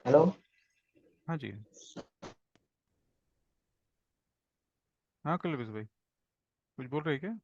हेलो। हाँ जी। हाँ कलविश भाई, कुछ बोल रहे हैं क्या?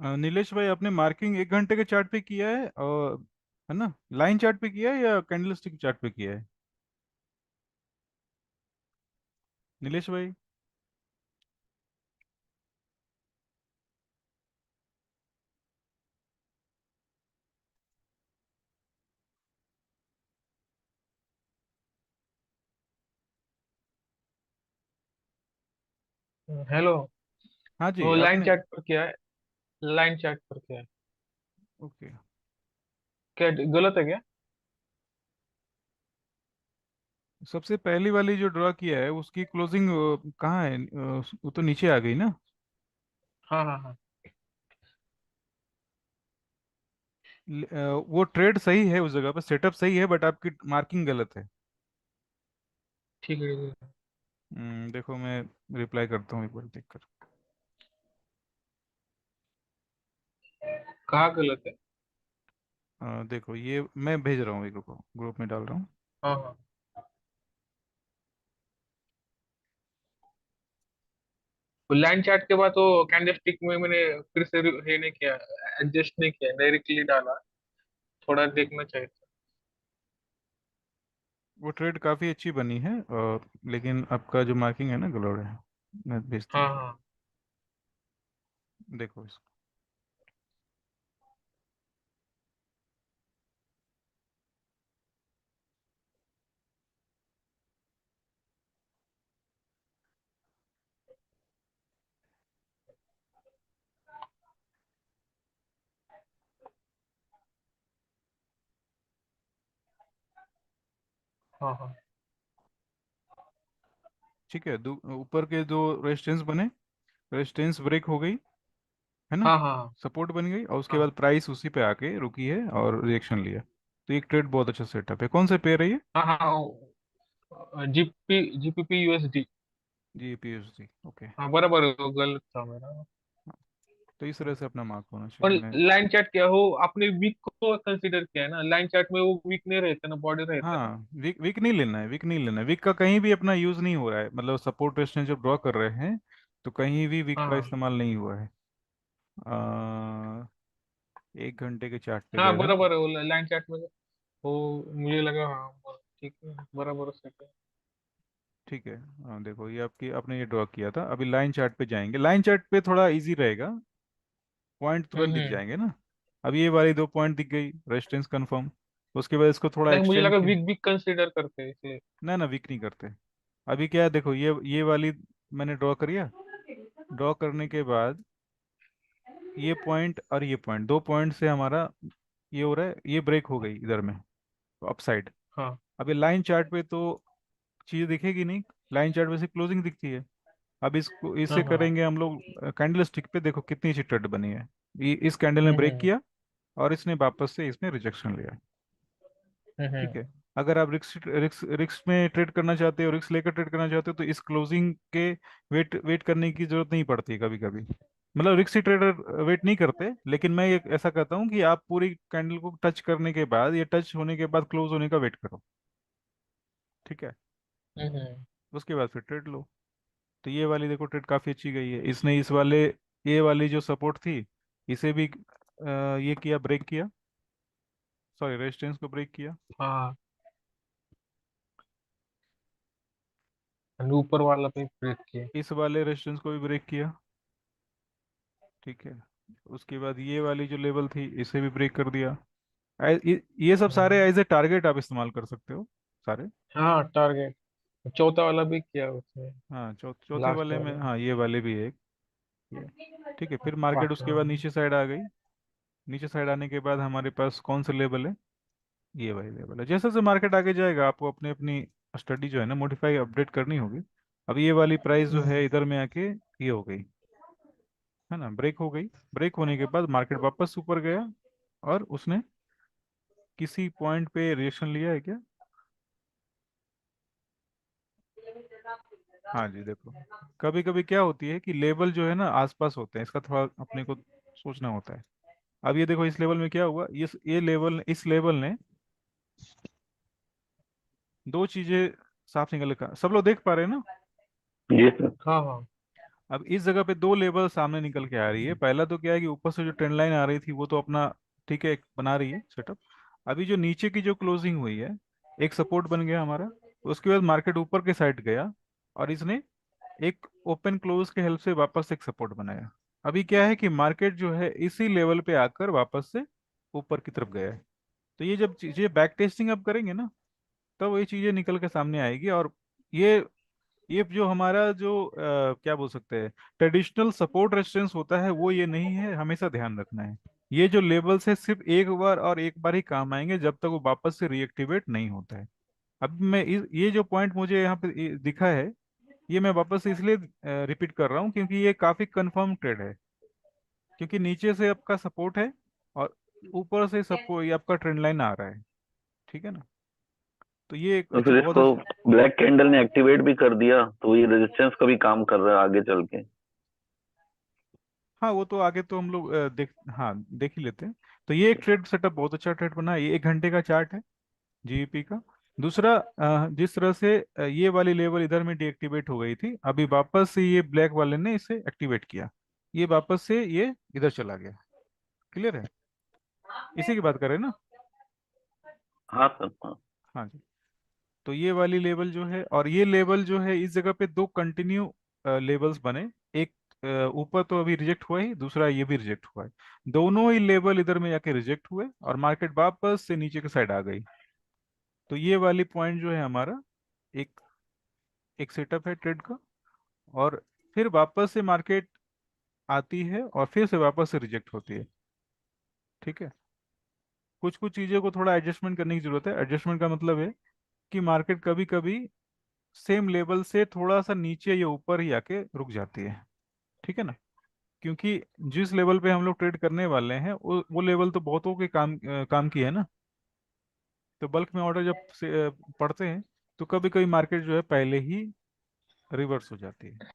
नीलेश भाई, आपने मार्किंग 1 घंटे के चार्ट पे किया है, और है ना, लाइन चार्ट पे किया है या कैंडल स्टिक चार्ट पे किया है? नीलेश भाई। हेलो। हाँ जी, वो लाइन आपने। चार्ट पर क्या है? लाइन चार्ट पर क्या है? ओके। क्या गलत है क्या? सबसे पहली वाली जो ड्रॉ किया है उसकी क्लोजिंग कहाँ है? वो तो नीचे आ गई ना। हाँ हाँ हाँ। वो ट्रेड सही है, उस जगह पर सेटअप सही है, बट आपकी मार्किंग गलत है। ठीक है ठीक है। देखो, मैं रिप्लाई करता हूँ एक बार देख कर। कहाँ गलत है? देखो, ये मैं भेज रहा हूँ, एक रुको, ग्रुप में डाल रहा हूँ। हाँ हाँ। वो लाइन चार्ट के बाद वो कैंडल स्टिक में मैंने फिर से ये नहीं किया, एडजस्ट नहीं किया, डायरेक्टली डाला। थोड़ा देखना चाहिए था। वो ट्रेड काफ़ी अच्छी बनी है, और लेकिन आपका जो मार्किंग है ना गलत है। मैं भेजता हाँ हूँ, हाँ देखो इसको। हाँ हाँ ठीक है, ऊपर के जो रेजिस्टेंस बने, रेजिस्टेंस ब्रेक हो गई, है ना, हाँ हाँ सपोर्ट बन गई, और उसके हाँ बाद प्राइस उसी पे आके रुकी है और रिएक्शन लिया। तो एक ट्रेड बहुत अच्छा सेटअप है। कौन से पेयर है ये? हाँ हाँ हाँ। GBP USD. जी, पीएचडी, ओके। हाँ बराबर है, वो गलत था मेरा। तो इस तरह से अपना मार्क होना और चाहिए। मैं लाइन चार्ट क्या हो, आपने वीक को कंसीडर किया है ना? लाइन चार्ट में वो वीक नहीं रहते ना, बॉडी रहते ना। हाँ, वीक वीक नहीं लेना है, वीक नहीं लेना है, वीक का कहीं भी अपना यूज नहीं हो रहा है, मतलब सपोर्ट रेजिस्टेंस जब ड्रॉ कर रहे हैं तो कहीं भी वीक हाँ का हाँ इस्तेमाल नहीं हुआ है। 1 घंटे के चार्ट पे हाँ गए हैं। बराबर है, वो लाइन चार्ट में। वो मुझे लगा हाँ ठीक है, बराबर सेट है। ठीक है। देखो, ये आपकी आपने ये ड्रॉ किया था। अभी लाइन चार्ट पे जाएंगे, लाइन चार्ट पे थोड़ा इजी रहेगा, पॉइंट तुरंत दिख हम्म। जाएंगे ना। अब ये वाली 2 पॉइंट दिख गई, रेजिस्टेंस कंफर्म। उसके बाद इसको थोड़ा नहीं, मुझे एक्सटेंड लगा किया। वीक वीक कंसीडर करते हैं इसलिए। ना ना, वीक नहीं करते। अभी क्या है, देखो, ये वाली मैंने ड्रॉ करिया। ड्रॉ करने के बाद ये पॉइंट और ये पॉइंट, 2 पॉइंट से हमारा ये हो रहा है, ये ब्रेक हो गई इधर में, तो अपसाइड। हाँ अभी लाइन चार्ट पे तो चीज़ दिखेगी नहीं, लाइन चार्ट पे से क्लोजिंग दिखती है। अब इसको हाँ इससे हाँ। करेंगे हम लोग कैंडल स्टिक पे। देखो कितनी अच्छी ट्रेड बनी है। इस कैंडल ने ब्रेक हम्म किया, और इसने वापस से इसमें रिजेक्शन लिया। ठीक है। हम्म। अगर आप रिक्स रिक्स रिक्स में ट्रेड करना चाहते हो, रिक्स लेकर ट्रेड करना चाहते हो, तो इस क्लोजिंग के वेट वेट करने की जरूरत नहीं पड़ती कभी कभी। मतलब रिक्सी ट्रेडर वेट नहीं करते, लेकिन मैं ये ऐसा कहता हूँ कि आप पूरी कैंडल को टच करने के बाद, ये टच होने के बाद क्लोज होने का वेट करो। ठीक है। हम्म। उसके बाद फिर ट्रेड लो। तो ये वाली देखो ट्रेड काफ़ी अच्छी गई है, इसने इस वाले, ये वाली जो सपोर्ट थी, इसे भी ये किया, ब्रेक किया, सॉरी, रेजिस्टेंस को ब्रेक किया। हाँ, and ऊपर वाला पे ब्रेक किया। इस वाले रेजिस्टेंस को भी ब्रेक किया। ठीक है। उसके बाद ये वाली जो लेवल थी, इसे भी ब्रेक कर दिया। ये सब सारे हम्म। एज ए टारगेट आप इस्तेमाल कर सकते हो, सारे। हाँ टारगेट, चौथा वाला भी किया उसने, हाँ, चौथे लास्ट वाले में, वाला। हाँ, ये वाले भी एक, ये। ठीक है, फिर मार्केट बाकी उसके बाद नीचे साइड आ गई। नीचे साइड आने के बाद हमारे पास कौन सा लेवल है? ये वही लेवल है। जैसे जैसे मार्केट आगे जाएगा, आपको अपनी अपनी स्टडी जो है ना, मॉडिफाई अपडेट करनी होगी। अब ये वाली प्राइस जो है हम्म। इधर में आके ये हो गई, है ना, ब्रेक हो गई। ब्रेक होने के बाद मार्केट वापस ऊपर गया, और उसने किसी पॉइंट पे रिएक्शन लिया है क्या? हाँ जी, देखो, कभी कभी क्या होती है कि लेवल जो है ना आसपास होते हैं, इसका थोड़ा अपने को सोचना होता है। अब ये देखो, इस लेवल में क्या हुआ, ये लेवल, इस लेवल ने दो चीजें साफ निकल कर, सब लोग देख पा रहे हैं ना? जी सर। हाँ हाँ अब इस जगह पे दो लेवल सामने निकल के आ रही है। पहला तो क्या है कि ऊपर से जो ट्रेंड लाइन आ रही थी वो तो अपना ठीक है बना रही है सेटअप। अभी जो नीचे की जो क्लोजिंग हुई है, एक सपोर्ट बन गया हमारा। उसके बाद मार्केट ऊपर के साइड गया और इसने एक ओपन क्लोज के हेल्प से वापस एक सपोर्ट बनाया। अभी क्या है कि मार्केट जो है इसी लेवल पे आकर वापस से ऊपर की तरफ गया है। तो ये जब चीजें बैक टेस्टिंग अब करेंगे ना, तब ये चीजें निकल के सामने आएगी। और ये ये जो हमारा जो क्या बोल सकते हैं, ट्रेडिशनल सपोर्ट रेजिस्टेंस होता है वो ये नहीं है, हमेशा ध्यान रखना है। ये जो लेवल्स है सिर्फ एक बार और एक बार ही काम आएंगे, जब तक वो वापस से रीएक्टिवेट नहीं होता है। अब मैं ये जो पॉइंट मुझे यहाँ पे दिखा है, ये मैं वापस से इसलिए रिपीट कर रहा हूँ क्योंकि ये काफी कंफर्म ट्रेड है। क्योंकि नीचे से आपका सपोर्ट है और ऊपर से सपोर्ट ये आपका ट्रेंड लाइन आ रहा है। ठीक है ना। तो ये एक तो अच्छा फिर बहुत इसको अच्छा। ब्लैक कैंडल ने एक्टिवेट भी कर दिया, तो ये रेजिस्टेंस का भी काम कर रहा है आगे चल के। हाँ वो तो आगे तो हम लोग हाँ देख ही लेते हैं। तो ये एक ट्रेड सेटअप बहुत अच्छा ट्रेड बना है। ये 1 घंटे का चार्ट है जीबीपी का। दूसरा जिस तरह से ये वाली लेवल इधर में डीएक्टिवेट हो गई थी, अभी वापस से ये ब्लैक वाले ने इसे एक्टिवेट किया। ये वापस से ये इधर चला गया। क्लियर है। इसी की बात कर रहे हैं ना। हाँ सर, हाँ। हाँ जी। तो ये वाली लेवल जो है और ये लेवल जो है, इस जगह पे दो कंटिन्यू लेवल्स बने। एक ऊपर तो अभी रिजेक्ट हुआ ही, दूसरा ये भी रिजेक्ट हुआ है। दोनों ही लेवल इधर में जाके रिजेक्ट हुए और मार्केट वापस से नीचे की साइड आ गई। तो ये वाली पॉइंट जो है हमारा एक एक सेटअप है ट्रेड का। और फिर वापस से मार्केट आती है और फिर से वापस से रिजेक्ट होती है। ठीक है। कुछ कुछ चीज़ों को थोड़ा एडजस्टमेंट करने की जरूरत है। एडजस्टमेंट का मतलब है कि मार्केट कभी कभी सेम लेवल से थोड़ा सा नीचे या ऊपर ही आके रुक जाती है। ठीक है ना। क्योंकि जिस लेवल पे हम लोग ट्रेड करने वाले हैं वो लेवल तो बहुतों के काम की है ना। तो बल्क में ऑर्डर जब पड़ते हैं तो कभी कभी मार्केट जो है पहले ही रिवर्स हो जाती है।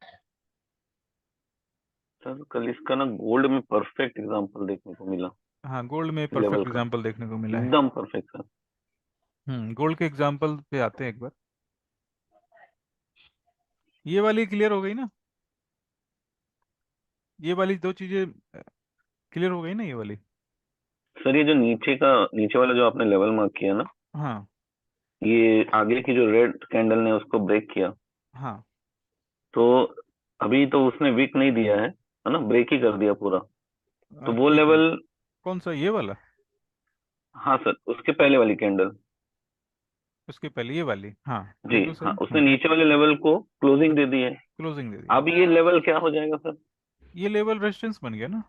सर कल इसका ना गोल्ड में परफेक्ट एग्जांपल देखने को मिला, हाँ गोल्ड में लेवल परफेक्ट का एग्जांपल देखने को मिला है। एकदम परफेक्ट सर। गोल्ड के एग्जांपल पे आते हैं एक बार। ये वाली क्लियर हो गई ना। ये वाली दो चीजें क्लियर हो गई ना, ये वाली। सर ये जो नीचे वाला जो आपने लेवल मार्क किया ना, हाँ ये आगे की जो रेड कैंडल ने उसको ब्रेक किया, हाँ। तो अभी तो उसने वीक नहीं दिया है ना, ब्रेक ही कर दिया पूरा। तो वो एक मिनट। लेवल, कौन सा, ये वाला? हाँ सर, उसके पहले वाली कैंडल। उसके पहले ये वाली, हाँ जी बिल्कुल हाँ, सही। उसने नीचे वाले लेवल को क्लोजिंग दे दी है। क्लोजिंग दे दी। अब ये लेवल क्या हो जाएगा सर? ये लेवल रेजिस्टेंस बन गया ना।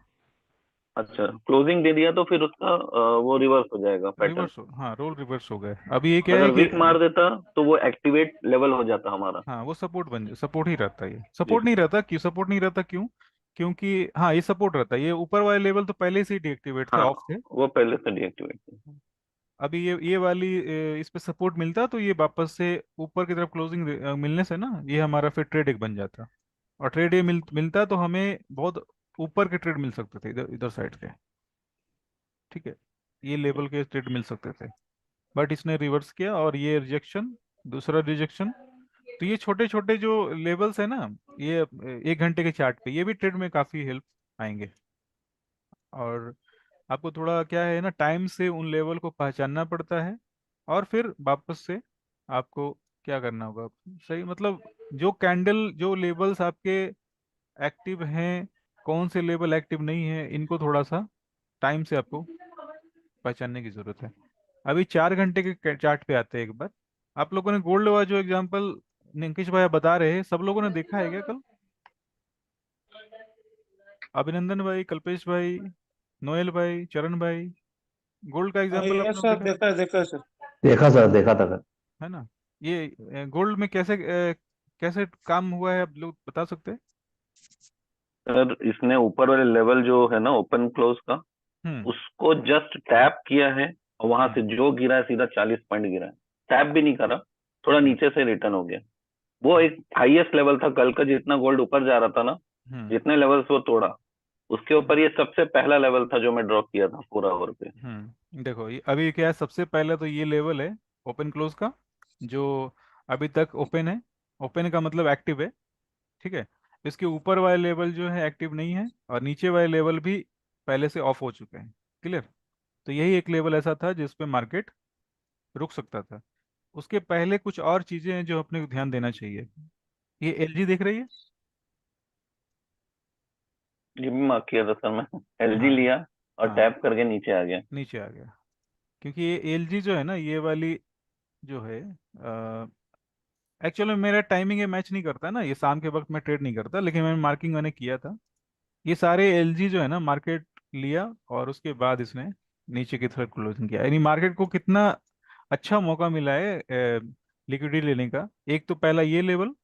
अच्छा, क्लोजिंग दे दिया तो फिर उसका वो रिवर्स हो जाएगा पैटर्न। रिवर्स हो, हाँ रोल रिवर्स हो गए। अभी ये क्या है अगर कि विक मार देता तो वो एक्टिवेट लेवल हो जाता हमारा। हाँ वो सपोर्ट ही रहता है। ये जी सपोर्ट नहीं रहता, क्यों सपोर्ट नहीं रहता, क्यों? क्योंकि हाँ ये सपोर्ट रहता है। ये ऊपर वाले लेवल तो पहले से ही डीएक्टिवेट थे, हाँ, ऑफ थे। वो पहले से डीएक्टिवेट थी। अभी ये वाली इस पे सपोर्ट मिलता तो ये वापस से ऊपर की तरफ क्लोजिंग मिलने से ना, ये हमारा फिर ट्रेड एक बन जाता। और ट्रेड ये मिलता तो हमें बहुत ऊपर के ट्रेड मिल सकते थे, इधर इधर साइड के। ठीक है। ये लेवल के ट्रेड मिल सकते थे। बट इसने रिवर्स किया और ये रिजेक्शन, दूसरा रिजेक्शन। तो ये छोटे छोटे जो लेवल्स है ना, ये 1 घंटे के चार्ट पे ये भी ट्रेड में काफी हेल्प आएंगे। और आपको थोड़ा क्या है ना, टाइम से उन लेवल को पहचानना पड़ता है। और फिर वापस से आपको क्या करना होगा, सही मतलब जो कैंडल जो लेवल्स आपके एक्टिव हैं, कौन से लेवल एक्टिव नहीं है, इनको थोड़ा सा टाइम से आपको पहचानने की जरूरत है। अभी 4 घंटे के चार्ट पे आते हैं एक बार। आप लोगों ने गोल्ड वाला जो एग्जांपल निंकिश भाई बता रहे हैं, सब लोगों ने देखा है क्या कल? अभिनंदन भाई, कल्पेश भाई, नोएल भाई, चरण भाई, गोल्ड का एग्जांपल ये आप लोग सर देखा देखा है सर। देखा सर, देखा था सर। है ना? ये गोल्ड में कैसे कैसे काम हुआ है, आप लोग बता सकते हैं? सर इसने ऊपर वाले लेवल जो है ना ओपन क्लोज का, हम्म उसको जस्ट टैप किया है और वहां हम्म से जो गिरा है सीधा 40 पॉइंट गिरा है। टैप भी नहीं करा, थोड़ा हम्म नीचे से रिटर्न हो गया। वो एक हाईएस्ट लेवल था कल का, जितना गोल्ड ऊपर जा रहा था ना, हम्म जितने लेवल्स वो तोड़ा, उसके ऊपर ये सबसे पहला लेवल था जो मैं ड्रॉ किया था पूरा ओवर पे। देखो ये अभी क्या है, सबसे पहले तो ये लेवल है ओपन क्लोज का, जो अभी तक ओपन है। ओपन का मतलब एक्टिव है। ठीक है। इसके ऊपर वाले लेवल जो है एक्टिव नहीं है, और नीचे वाले लेवल भी पहले से ऑफ हो चुके हैं। क्लियर? तो यही एक लेवल ऐसा था जिस पे मार्केट रुक सकता था। उसके पहले कुछ और चीजें हैं जो अपने को ध्यान देना चाहिए। ये एलजी दिख रही है? ये भी मार्क किया था सर, मैं एलजी हाँ लिया और हाँ, टैप करके नीचे आ गया। नीचे आ गया। क्योंकि ये एलजी जो है ना, ये वाली जो है, एक्चुअली मेरा टाइमिंग ये मैच नहीं करता ना, ये शाम के वक्त मैं ट्रेड नहीं करता, लेकिन मैंने किया था। ये सारे एलजी जो है ना, मार्केट लिया और उसके बाद इसने नीचे की तरफ क्लोजिंग किया। यानी मार्केट को कितना अच्छा मौका मिला है लिक्विडिटी लेने का। एक तो पहला ये लेवल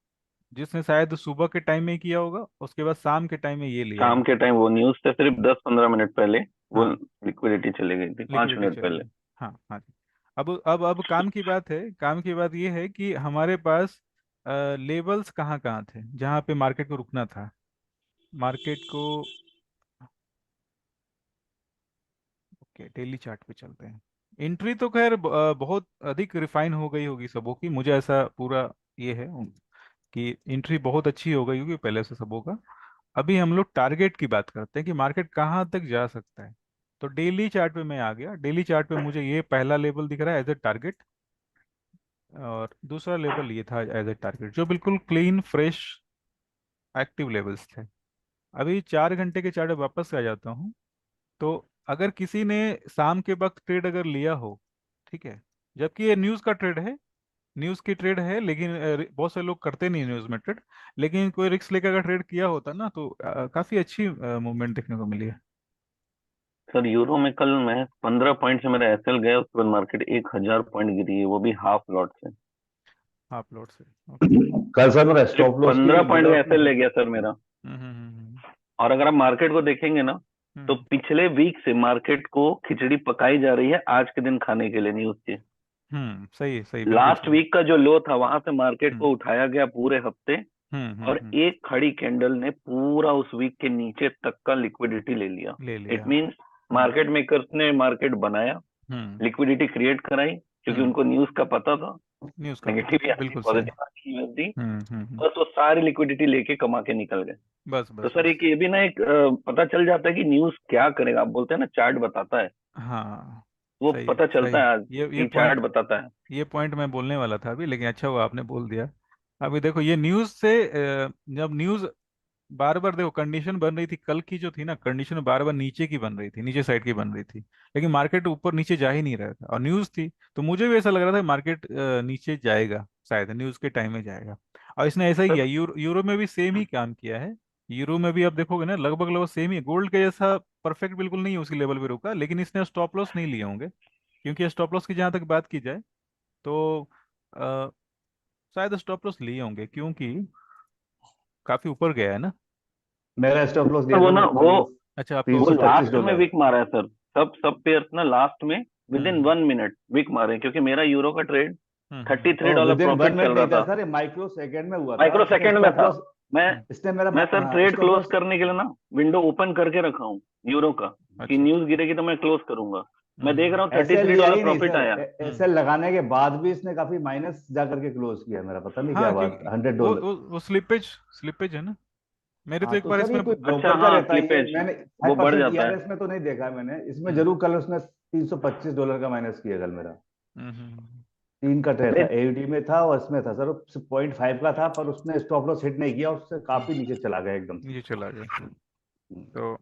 जिसने शायद सुबह के टाइम में किया होगा, उसके बाद शाम के टाइम में ये लिया शाम है। के टाइम वो न्यूज से सिर्फ 10-15 मिनट पहले वो हाँ, लिक्विडिटी चली गई थी, पांच लिक्विडिटी मिनट चली पहले। गई। हाँ हाँ जी। अब काम की बात है। काम की बात ये है कि हमारे पास लेवल्स कहाँ कहाँ थे जहाँ पे मार्केट को रुकना था। मार्केट को, ओके, डेली चार्ट पे चलते हैं। एंट्री तो खैर बहुत अधिक रिफाइन हो गई होगी सबों की, मुझे ऐसा पूरा ये है कि एंट्री बहुत अच्छी हो गई होगी पहले से सबों का। अभी हम लोग टारगेट की बात करते हैं कि मार्केट कहाँ तक जा सकता है। तो डेली चार्ट पे मैं आ गया। डेली चार्ट पे मुझे ये पहला लेवल दिख रहा है एज ए टारगेट, और दूसरा लेवल ये था एज ए टारगेट, जो बिल्कुल क्लीन फ्रेश एक्टिव लेवल्स थे। अभी 4 घंटे के चार्ट पे वापस आ जाता हूँ। तो अगर किसी ने शाम के वक्त ट्रेड अगर लिया हो, ठीक है, जबकि ये न्यूज़ का ट्रेड है, न्यूज़ की ट्रेड है, लेकिन बहुत से लोग करते नहीं न्यूज़ में ट्रेड, लेकिन कोई रिस्क लेकर अगर ट्रेड किया होता ना, तो काफ़ी अच्छी मूवमेंट देखने को मिली है। सर यूरो में कल मैं 15 पॉइंट से मेरा एसएल गया, उसके बाद मार्केट 1,000 पॉइंट गिरी है, वो भी हाफ लॉट से। हाफ लॉट से, ओके। कल सर मेरा सिर्फ स्टॉप लॉस की 15 पॉइंट का गिरावट में। एसएल ले गया सर मेरा। हम्म। और अगर आप मार्केट को देखेंगे ना, तो हम्म पिछले वीक से मार्केट को खिचड़ी पकाई जा रही है आज के दिन खाने के लिए न्यूज की। सही सही, बिल्कुल लास्ट सही। वीक का जो लो था वहां से मार्केट हम्म को उठाया गया पूरे हफ्ते, और हम्म। एक खड़ी कैंडल ने पूरा उस वीक के नीचे तक का लिक्विडिटी ले लिया। ले इट लिया। मींस हम्म मार्केट मेकर्स ने मार्केट बनाया, हम्म लिक्विडिटी क्रिएट कराई, क्योंकि हम्म। उनको न्यूज का पता था, न्यूज़ का पता नेगेटिव था, आती बिल्कुल सही। पॉजिटिव आती यूएसडी। हम्म। बस वो सारी लिक्विडिटी लेके कमा के निकल गए। बस तो बस सर बस। एक ये भी ना, एक पता चल जाता है कि न्यूज क्या करेगा। आप बोलते हैं ना चार्ट बताता है, हाँ, वो सही पता चलता सही। है आज ये कि चार्ट पॉइंट, बताता है। ये पॉइंट मैं बोलने वाला था अभी, लेकिन अच्छा हुआ आपने बोल दिया। अभी देखो ये न्यूज़ से, जब न्यूज़ बार बार, देखो कंडीशन बन रही थी कल की जो थी ना, कंडीशन बार बार नीचे की बन रही थी, नीचे साइड की बन रही थी, लेकिन मार्केट ऊपर नीचे जा ही नहीं रहा था, और न्यूज़ थी, तो मुझे भी ऐसा लग रहा था मार्केट नीचे जाएगा, शायद न्यूज़ के टाइम में जाएगा। और इसने ऐसा ही सर किया। यूरो में भी सेम ही काम किया है। यूरो में भी आप देखोगे ना, लगभग लगभग सेम ही, गोल्ड के जैसा परफेक्ट बिल्कुल नहीं है, उसी लेवल पे रुका, लेकिन इसने स्टॉप लॉस नहीं लिए होंगे, क्योंकि स्टॉप लॉस की जहाँ तक बात की जाए तो अ, शायद स्टॉप लॉस लिए होंगे, क्योंकि काफी ऊपर गया है ना। मेरा स्टॉप लॉस सर दिया वो था ना मैंने वो माइनस अच्छा, आपका तीन वो सौ ऊपर गया। पच्चीस लास्ट में डॉलर वीक मारा है सर। सब सब पेयर्स ना लास्ट में within hmm 1 minute wick मारे हैं, क्योंकि मेरा यूरो का trade hmm. 33 dollar within one profit चल मिनट रहा नहीं था था। सर, ये माइक्रो सेकंड में हुआ था। माइक्रो इसने सेकंड में स्टॉप था। लॉस, मैं इसने मेरा मैं sir trade stop close loss. करने के लिए ना विंडो ओपन करके रखा हूँ यूरो का, कि अच्छा अच्छा। न्यूज गिरेगी तो मैं क्लोज करूंगा। मैं देख हम्म रहा हूँ थर्टी एसएल थ्री लिया डॉलर ही नहीं प्रॉफिट सर, आया। हम्म। एसएल लगाने के बाद भी इसने काफी माइनस जा करके क्लोज किया मेरा, पता नहीं क्या हाँ, बात, क्योंकि 100 डॉलर। वो स्लिपेज, स्लिपेज है ना। मेरे तो हाँ एक तो बार सर ये इसमें, कोई अच्छा ब्रोकर का हाँ, रहता है ये, क्लिपेज मैंने वो बढ़ 5% जाता है। ईआरएस में तो नहीं देखा है मैंने, इसमें हम्म जरूर कल उसने 325 डॉलर का माइनस किया कल मेरा। हम्म। तीन का ट्रेड था, नहीं एडी में था और इसमें था सर, 0.5 का था, पर उसने स्टॉप लॉस हिट नहीं किया, उससे काफी नीचे चला गया एकदम से। नीचे चला गया। तो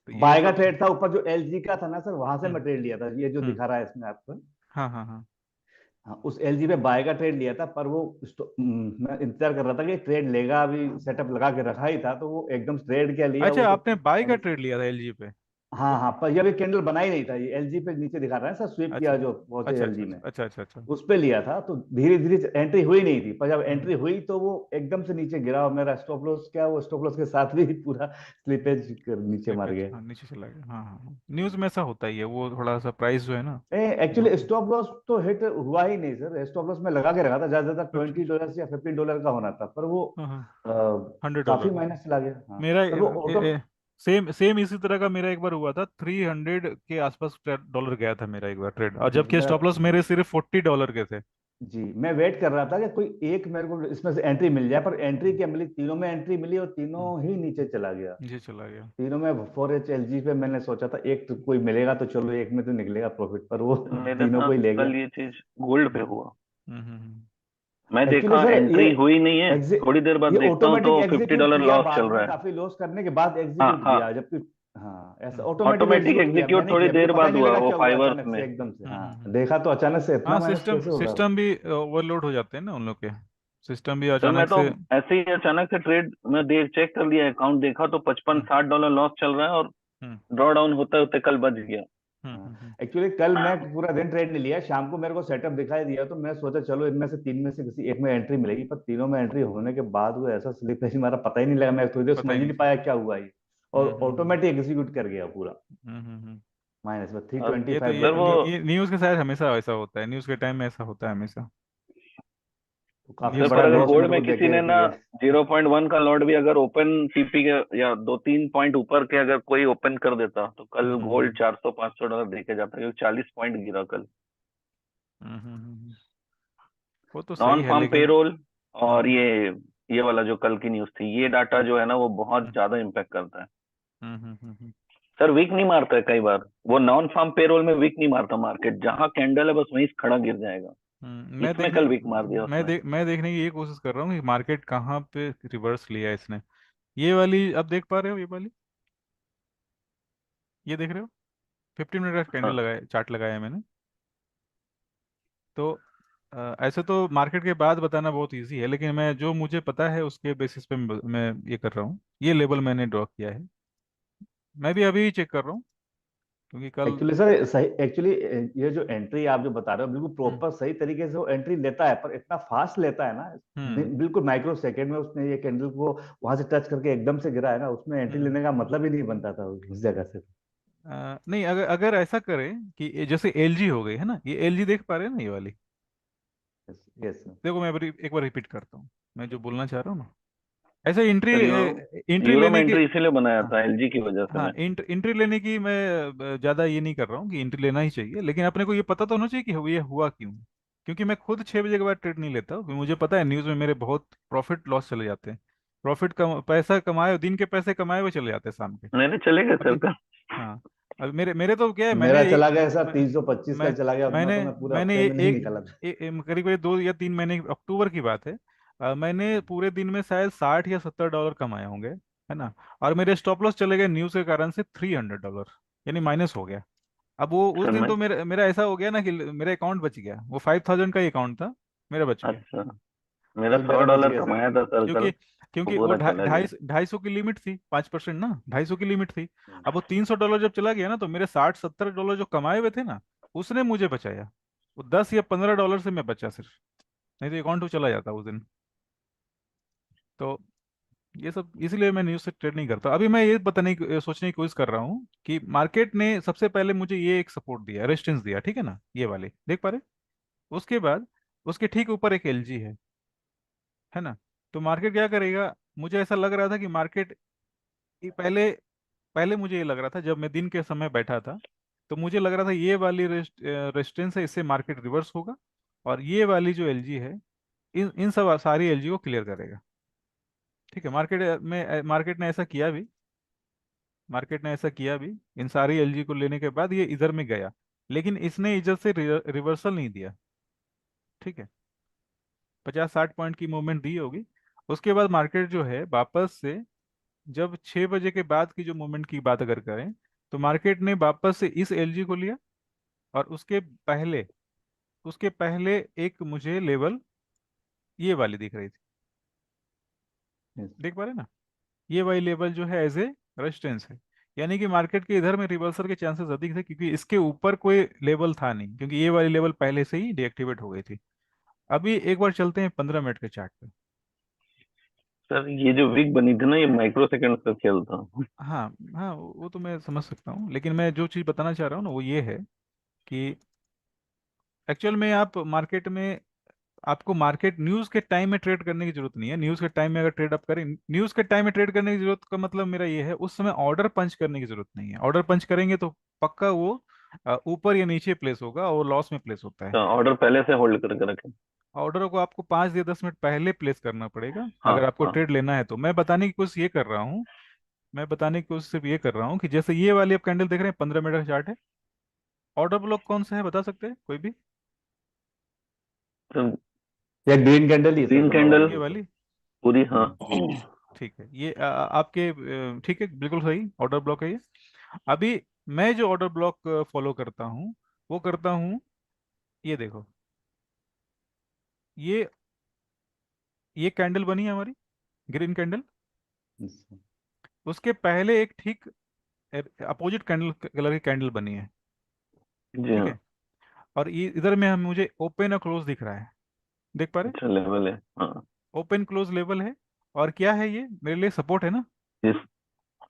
ये बाय का सब। ट्रेड था ऊपर, जो एलजी का था ना सर, वहां से हम्म मैं ट्रेड लिया था, ये जो हम्म। दिखा रहा है इसमें आपको। हाँ हाँ हाँ। हाँ, उस एलजी पे बाय का ट्रेड लिया था, पर वो मैं इंतजार कर रहा था कि ट्रेड लेगा, अभी सेटअप लगा के रखा ही था, तो वो एकदम ट्रेड क्या लिया वो अच्छा, तो आपने बाय का माइनस। ट्रेड लिया था एलजी पे? हाँ हाँ, पर ये अभी कैंडल बना ही नहीं था, ये एलजी पे नीचे दिखा रहा है सर, स्वीप अच्छा किया जो पहुंचे अच्छा अच्छा एलजी अच्छा में, अच्छा अच्छा अच्छा। उस पे लिया था, तो धीरे धीरे एंट्री हुई नहीं थी, पर जब हम्म। एंट्री हुई तो वो एकदम से नीचे गिरा, और मेरा स्टॉप लॉस क्या, वो स्टॉप लॉस के साथ भी पूरा स्लिपेज नीचे मार स्लिपेज, गया। हाँ, नीचे चला गया। हाँ हाँ हाँ, न्यूज़ में ऐसा होता ही है, वो थोड़ा सा प्राइस जो है ना, एक्चुअली बहुत। स्टॉप लॉस तो हिट हुआ ही नहीं सर, स्टॉप लॉस में लगा के रखा था, ज्यादा से ज्यादा अच्छा अच्छा। $20 या $15 का होना था, पर वो हाँ हाँ, अ, 100 डॉलर काफी का। माइनस चला गया। हाँ मेरा सर वो ऑटो। सेम सेम इसी तरह का मेरा एक बार हुआ था, 300 के आसपास डॉलर गया था मेरा एक बार ट्रेड, और जबकि मेरा स्टॉप लॉस मेरे सिर्फ $40 के थे। जी मैं वेट कर रहा था कि कोई एक मेरे को इसमें से एंट्री मिल जाए, पर एंट्री क्या मिली, तीनों में एंट्री मिली और तीनों ही नीचे चला गया। ये चला गया। तीनों में 4H LG पे मैंने सोचा था एक तो कोई मिलेगा तो चलो एक में तो निकलेगा प्रॉफिट, पर वो मेरे तीनों को साथ ही ले गया। कल ये चीज गोल्ड पे हुआ। हम्म हम्म हम्म मैं एक्चुअली देखा सर ये एंट्री हुई नहीं है, एग्जि थोड़ी देर बाद ये देखता हूँ ऑटोमेटिक तो एग्जीक्यूट $50 किया लॉस चल बाद रहा में, है। काफी लॉस करने के बाद हाँ एग्जीक्यूट हाँ, किया, जबकि हाँ ऐसा हम्म ऑटोमेटिक ऑटोमेटिक एग्जीक्यूट किया, एग्जीक्यूट मैंने थोड़ी किया, मेरे देर को पता ही बाद नहीं हुआ, लगा वो क्या हुआ फाइवर्स अचानक में। से, एकदम से हाँ हम्म। देखा तो अचानक से इतना हाँ, माइनस सिस्टम कैसे होगा। सिस्टम भी ओवरलोड हो जाते हैं ना उन लोग के। सिस्टम भी सर मैं अचानक तो से। ऐसे ही अचानक से ट्रेड में देर चेक कर लिया, अकाउंट देखा तो हम्म 55-60 डॉलर लॉस चल रहा है, और हम्म ड्रॉ डाउन होते होते कल बच गया। एक्चुअली कल मैं पूरा दिन ट्रेड नहीं लिया, शाम को मेरे को सेटअप दिखाई दिया तो मैं सोचा चलो इनमें से तीन में से किसी एक में एंट्री मिलेगी, पर तीनों में एंट्री होने के बाद वो ऐसा स्लिप मारा, पता ही नहीं लगा, मैं थोड़ी देर पता समझ ही ही नहीं नहीं पाया चला। क्या हुआ ये, और ऑटोमेटिक एग्जीक्यूट कर गया पूरा हम्म। माइनस में थ्री अब ट्वेंटी ये तो फाइव ये सर वो, ये न्यूज़ के साथ हमेशा ऐसा होता है, न्यूज़ के टाइम में ऐसा होता है हमेशा। काफी सर न्यूज़ पर बड़ा अगर लॉस गोल्ड मेरे को में किसी देके ने रखी ना है। 0.1 का लॉट भी अगर ओपन सीपी के या 2-3 पॉइंट ऊपर के अगर कोई ओपन कर देता तो कल गोल्ड हम्म 400-500 डॉलर देके जाता, क्योंकि 40 पॉइंट गिरा कल। हम्म हम्म, हम्म। वो तो सही नॉन है फार्म लेकिन। पेरोल और हम्म ये वाला जो कल की न्यूज़ थी, ये डाटा जो है ना वो बहुत हम्म ज्यादा इम्पेक्ट करता है। हम्म हम्म हम्म, हम्म, सर वीक नहीं मारता है कई बार, वो नॉन फार्म पेरोल में वीक नहीं मारता मार्केट, जहां कैंडल है बस वहीं खड़ा गिर जाएगा। मैं इसमें देखने कल वीक मार दिया उसने। मैं देखने की ये कोशिश कर रहा हूँ कि मार्केट कहाँ पे रिवर्स लिया है इसने। ये वाली अब देख पा रहे हो, ये वाली, ये देख रहे हो? 15 मिनट का कैंडल हाँ लगाया, चार्ट लगाया है मैंने। तो ऐसे तो मार्केट के बाद बताना बहुत इजी है, लेकिन मैं जो मुझे पता है उसके बेसिस पे मैं ये कर रहा हूँ। ये लेवल मैंने ड्रॉ किया है। मैं भी अभी चेक कर रहा हूँ क्योंकि कल। एक्चुअली सर सही, एक्चुअली ये जो एंट्री आप जो बता रहे हो बिल्कुल हम्म प्रॉपर सही तरीके से वो एंट्री लेता है, पर इतना फास्ट लेता है ना, हम्म बिल्कुल माइक्रो सेकेंड में उसने ये कैंडल को वहां से टच करके एकदम से गिरा है ना, उसमें एंट्री हम्म लेने का मतलब ही नहीं बनता था उस जगह से। नहीं, अगर अगर ऐसा करें कि जैसे एलजी हो गई है ना, ये एलजी देख पा रहे हैं ना, ये वाली। Yes yes. देखो मैं एक बार रिपीट करता हूँ, मैं जो बोलना चाह रहा हूँ ना, ऐसे एंट्री सर एंट्री यूरो में लेने की। एंट्री इसीलिए बनाया हाँ था एलजी की वजह से हाँ, मैं। एंट्री लेने की मैं ज़्यादा ये नहीं कर रहा हूँ कि एंट्री लेना ही चाहिए, लेकिन अपने को ये पता तो होना चाहिए कि ये हुआ क्यों। क्योंकि मैं खुद 6 बजे के बाद ट्रेड नहीं लेता हूँ, क्योंकि मुझे पता है न्यूज़ में मेरे बहुत प्रॉफिट लॉस चले जाते हैं। पैसा कमाए, दिन के पैसे कमाए हुए चले जाते हैं शाम के। मेरे चलेगा सर अभी का। हाँ, अब मेरे मेरे तो क्या है, मेरा मैंने चला गया सर मैं 325 का मैं चला गया, उतना मैंने तो मैं पूरे मैंने हफ्ते ये में नहीं एक निकाला था। करीब करीब 2 या 3 महीने, अक्टूबर की बात है। मैंने पूरे दिन में शायद 60 या 70 डॉलर कमाए होंगे, है ना। और मेरे स्टॉप लॉस चले गए न्यूज़ के कारण से $300, यानी माइनस हो गया। अब वो उस सर दिन मैं, तो मेरा मेरा ऐसा हो गया ना कि मेरा अकाउंट बच गया, वो 5000 का ही अकाउंट था, मेरा बच गया। अच्छा, मेरा कल सौ मेरा बच डॉलर गया सर। कमाया था सर कल, क्योंकि वो क्योंकि वो पूरा चला ढाई गया। 250 की लिमिट थी, 5% ना, 250 की लिमिट थी। अब वो $300 जब चला गया ना, तो मेरे 60-70 डॉलर जो कमाए हुए थे ना, उसने मुझे बचाया। वो $10 या $15 से मैं बचा सिर्फ, नहीं तो अकाउंट तो चला जाता उस दिन। तो ये सब इसलिए मैं न्यूज़ से ट्रेड नहीं करता। अभी मैं ये सोचने की कोशिश कर रहा हूँ कि मार्केट ने सबसे पहले मुझे ये एक सपोर्ट दिया, रेजिस्टेंस दिया, ठीक है ना, ये वाले देख पा रहे। उसके बाद उसके ठीक ऊपर एक एलजी है ना। तो मार्केट क्या करेगा? मुझे ऐसा लग रहा था कि मार्केट पहले पहले मुझे ये लग रहा था, जब मैं दिन के समय बैठा था, तो मुझे लग रहा था ये वाली रेजिस्टेंस है, इससे मार्केट रिवर्स होगा, और ये वाली जो एलजी है, इन इन सब सारी एलजी को क्लियर करेगा। ठीक है, मार्केट ने ऐसा किया भी, मार्केट ने ऐसा किया भी। इन सारी एलजी को लेने के बाद ये इधर में गया, लेकिन इसने इधर से रिवर्सल नहीं दिया। ठीक है, 50-60 पॉइंट की मूवमेंट दी होगी। उसके बाद मार्केट जो है वापस से, जब 6 बजे के बाद की जो मूवमेंट की बात अगर करें, तो मार्केट ने वापस से इस एलजी को लिया, और उसके पहले एक मुझे लेवल ये वाली दिख रही थी, Yes. देख पा रहे ना, ये वाली लेवल जो है एज ए रेजिस्टेंस है। यानी कि मार्केट के इधर में रिवर्सल के चांसेस अधिक थे, क्योंकि इसके ऊपर कोई लेवल था नहीं, क्योंकि ये वाली लेवल पहले से ही डीएक्टिवेट हो गई थी। अभी एक बार चलते हैं 15 मिनट के चार्ट पे। सर ये जो वीक बनी थी ना, ये माइक्रो सेकंड का खेल था। हाँ हाँ, वो तो मैं समझ सकता हूँ, लेकिन मैं जो चीज़ बताना चाह रहा हूँ ना, वो ये है कि एक्चुअल में आपको मार्केट न्यूज़ के टाइम में ट्रेड करने की जरूरत नहीं है। न्यूज़ के टाइम में अगर ट्रेड आप करें, न्यूज़ के टाइम में ट्रेड करने की जरूरत का मतलब मेरा ये है, उस समय ऑर्डर पंच करने की जरूरत नहीं है। ऑर्डर पंच करेंगे तो पक्का वो ऊपर या नीचे प्लेस होगा और लॉस में प्लेस होता है। ऑर्डर पहले से होल्ड करके रखें। ऑर्डर को आपको 5 या 10 मिनट पहले प्लेस करना पड़ेगा हाँ अगर आपको हाँ। ट्रेड लेना है तो। मैं बताने की कोशिश सिर्फ ये कर रहा हूँ कि जैसे ये वाली आप कैंडल देख रहे हैं, 15 मिनट का चार्ट है। ऑर्डर ब्लॉक कौन सा है बता सकते हैं कोई भी? तो या ग्रीन कैंडल ही है सर, ग्रीन दोनों कैंडल वाली ये है वाली? सर। पूरी, हाँ। ठीक है, ये आपके ठीक है, बिल्कुल सही ऑर्डर ब्लॉक है ये। अभी मैं जो ऑर्डर ब्लॉक फॉलो करता हूँ वो करता हूँ, ये देखो, ये ये कैंडल बनी है हमारी, ग्रीन कैंडल। उसके पहले एक ठीक अपोजिट कैंडल कलर की कैंडल बनी है, जी ठीक हाँ। है। और ये इधर में हम मुझे ओपन और क्लोज दिख रहा है, देख पा रहे? अच्छा लेवल है, हाँ। ओपन क्लोज लेवल है। और क्या है, ये मेरे लिए सपोर्ट है ना। इस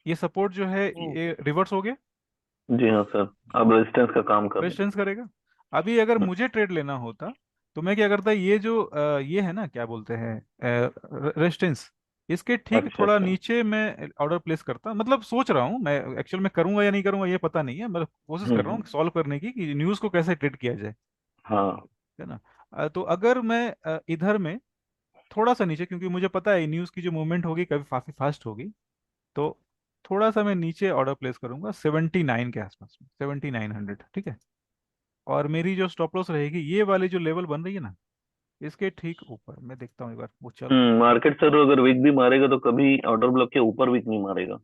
ये सपोर्ट जो है ये रिवर्स हो गया, जी हाँ सर, अब रेजिस्टेंस का काम कर रहे रेजिस्टेंस करेगा। अभी अगर हैं। मुझे ट्रेड लेना होता तो मैं क्या करता, ये जो ये है ना, क्या बोलते हैं, रेजिस्टेंस, इसके ठीक अच्छा थोड़ा अच्छा। नीचे मैं ऑर्डर प्लेस करता। मतलब सोच रहा हूँ मैं, एक्चुअल में करूंगा या नहीं करूंगा ये पता नहीं है, मैं कोशिश कर रहा हूँ हम्म। सॉल्व करने की कि न्यूज़ को कैसे ट्रेड किया जाए, हाँ। है ना। तो अगर मैं इधर में थोड़ा सा नीचे, क्योंकि मुझे पता है न्यूज़ की जो मूवमेंट होगी कभी काफ़ी फास्ट होगी, तो थोड़ा सा मैं नीचे ऑर्डर प्लेस करूंगा 79 के आसपास में, 7900, ठीक है। और मेरी जो स्टॉप लॉस रहेगी ये वाली जो लेवल बन रही है ना, इसके ठीक ऊपर। मैं देखता हूँ एक बार वो चल रहा है कि मार्केट सर अगर वीक भी मारेगा तो कभी ऑर्डर ब्लॉक के ऊपर वीक नहीं मारेगा।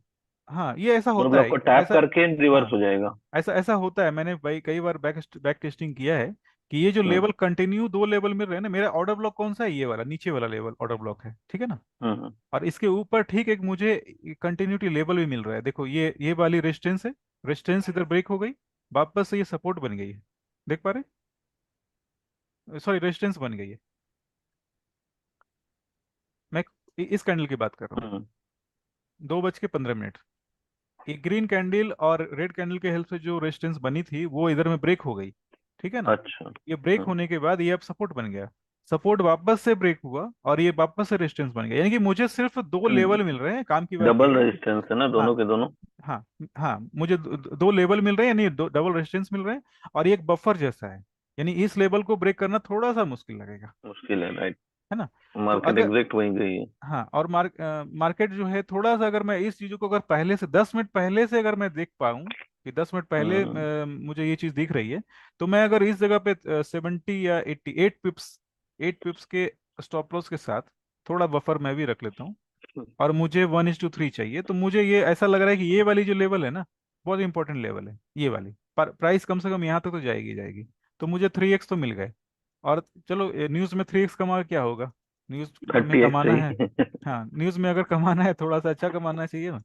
हाँ, ये ऐसा ऑर्डर होता ब्लॉक है को टैप ऐसा। करके रिवर्स हाँ, हो जाएगा। ऐसा ऐसा होता है, मैंने भाई कई बार बैक टेस्टिंग किया है कि ये जो हम्म लेवल कंटिन्यू, दो लेवल मिल रहे हैं ना, मेरा ऑर्डर ब्लॉक कौन सा है, ये वाला नीचे वाला लेवल ऑर्डर ब्लॉक है, ठीक है ना। हम्म। और इसके ऊपर ठीक एक मुझे कंटिन्यूटी लेवल भी मिल रहा है, देखो ये वाली रेजिस्टेंस है, रेजिस्टेंस इधर ब्रेक हो गई, वापस से ये सपोर्ट बन गई है, देख पा रहे? सॉरी, रेजिस्टेंस बन गई है। मैं इस कैंडल की बात कर रहा हूँ, हम्म। 2:15। ये ग्रीन कैंडल और रेड कैंडल के हेल्प से जो रेजिस्टेंस बनी थी वो इधर में ब्रेक हो गई, ठीक है ना। अच्छा। ये ब्रेक हाँ। होने के बाद ये अब सपोर्ट बन गया, सपोर्ट वापस से ब्रेक हुआ और ये वापस से रेजिस्टेंस बन गया, यानी कि मुझे सिर्फ दो लेवल मिल रहे हैं, काम की बात डबल ये है कि रेजिस्टेंस है ना हाँ, दोनों के दोनों। हाँ, हाँ, मुझे दो लेवल मिल रहे हैं, यानी दो डबल रेजिस्टेंस मिल रहे हैं, और ये एक बफर जैसा है, यानी इस लेवल को ब्रेक करना थोड़ा सा मुश्किल लगेगा, मुश्किल है, राइट। है ना। तो मार्केट अगर एग्जैक्ट वहीं गई है। हाँ, और मार्केट जो है थोड़ा सा, अगर मैं इस चीज़ों को अगर पहले से 10 मिनट पहले से अगर मैं देख पाऊँ कि 10 मिनट पहले हम्म। मुझे ये चीज़ दिख रही है, तो मैं अगर इस जगह पे 70 या 88 पिप्स, 8 पिप्स के स्टॉप लॉस के साथ थोड़ा बफर मैं भी रख लेता हूँ, और मुझे 1:3 चाहिए, तो मुझे ये ऐसा लग रहा है कि ये वाली जो लेवल है ना, बहुत इंपॉर्टेंट लेवल है ये वाली, पर प्राइस कम से कम यहाँ तक तो जाएगी जाएगी। तो मुझे 3x तो मिल गए। और चलो, न्यूज़ में 3x कमा के क्या होगा, न्यूज़ में 30x कमाना है। सही। हाँ, न्यूज़ में अगर कमाना है थोड़ा सा अच्छा कमाना चाहिए ना,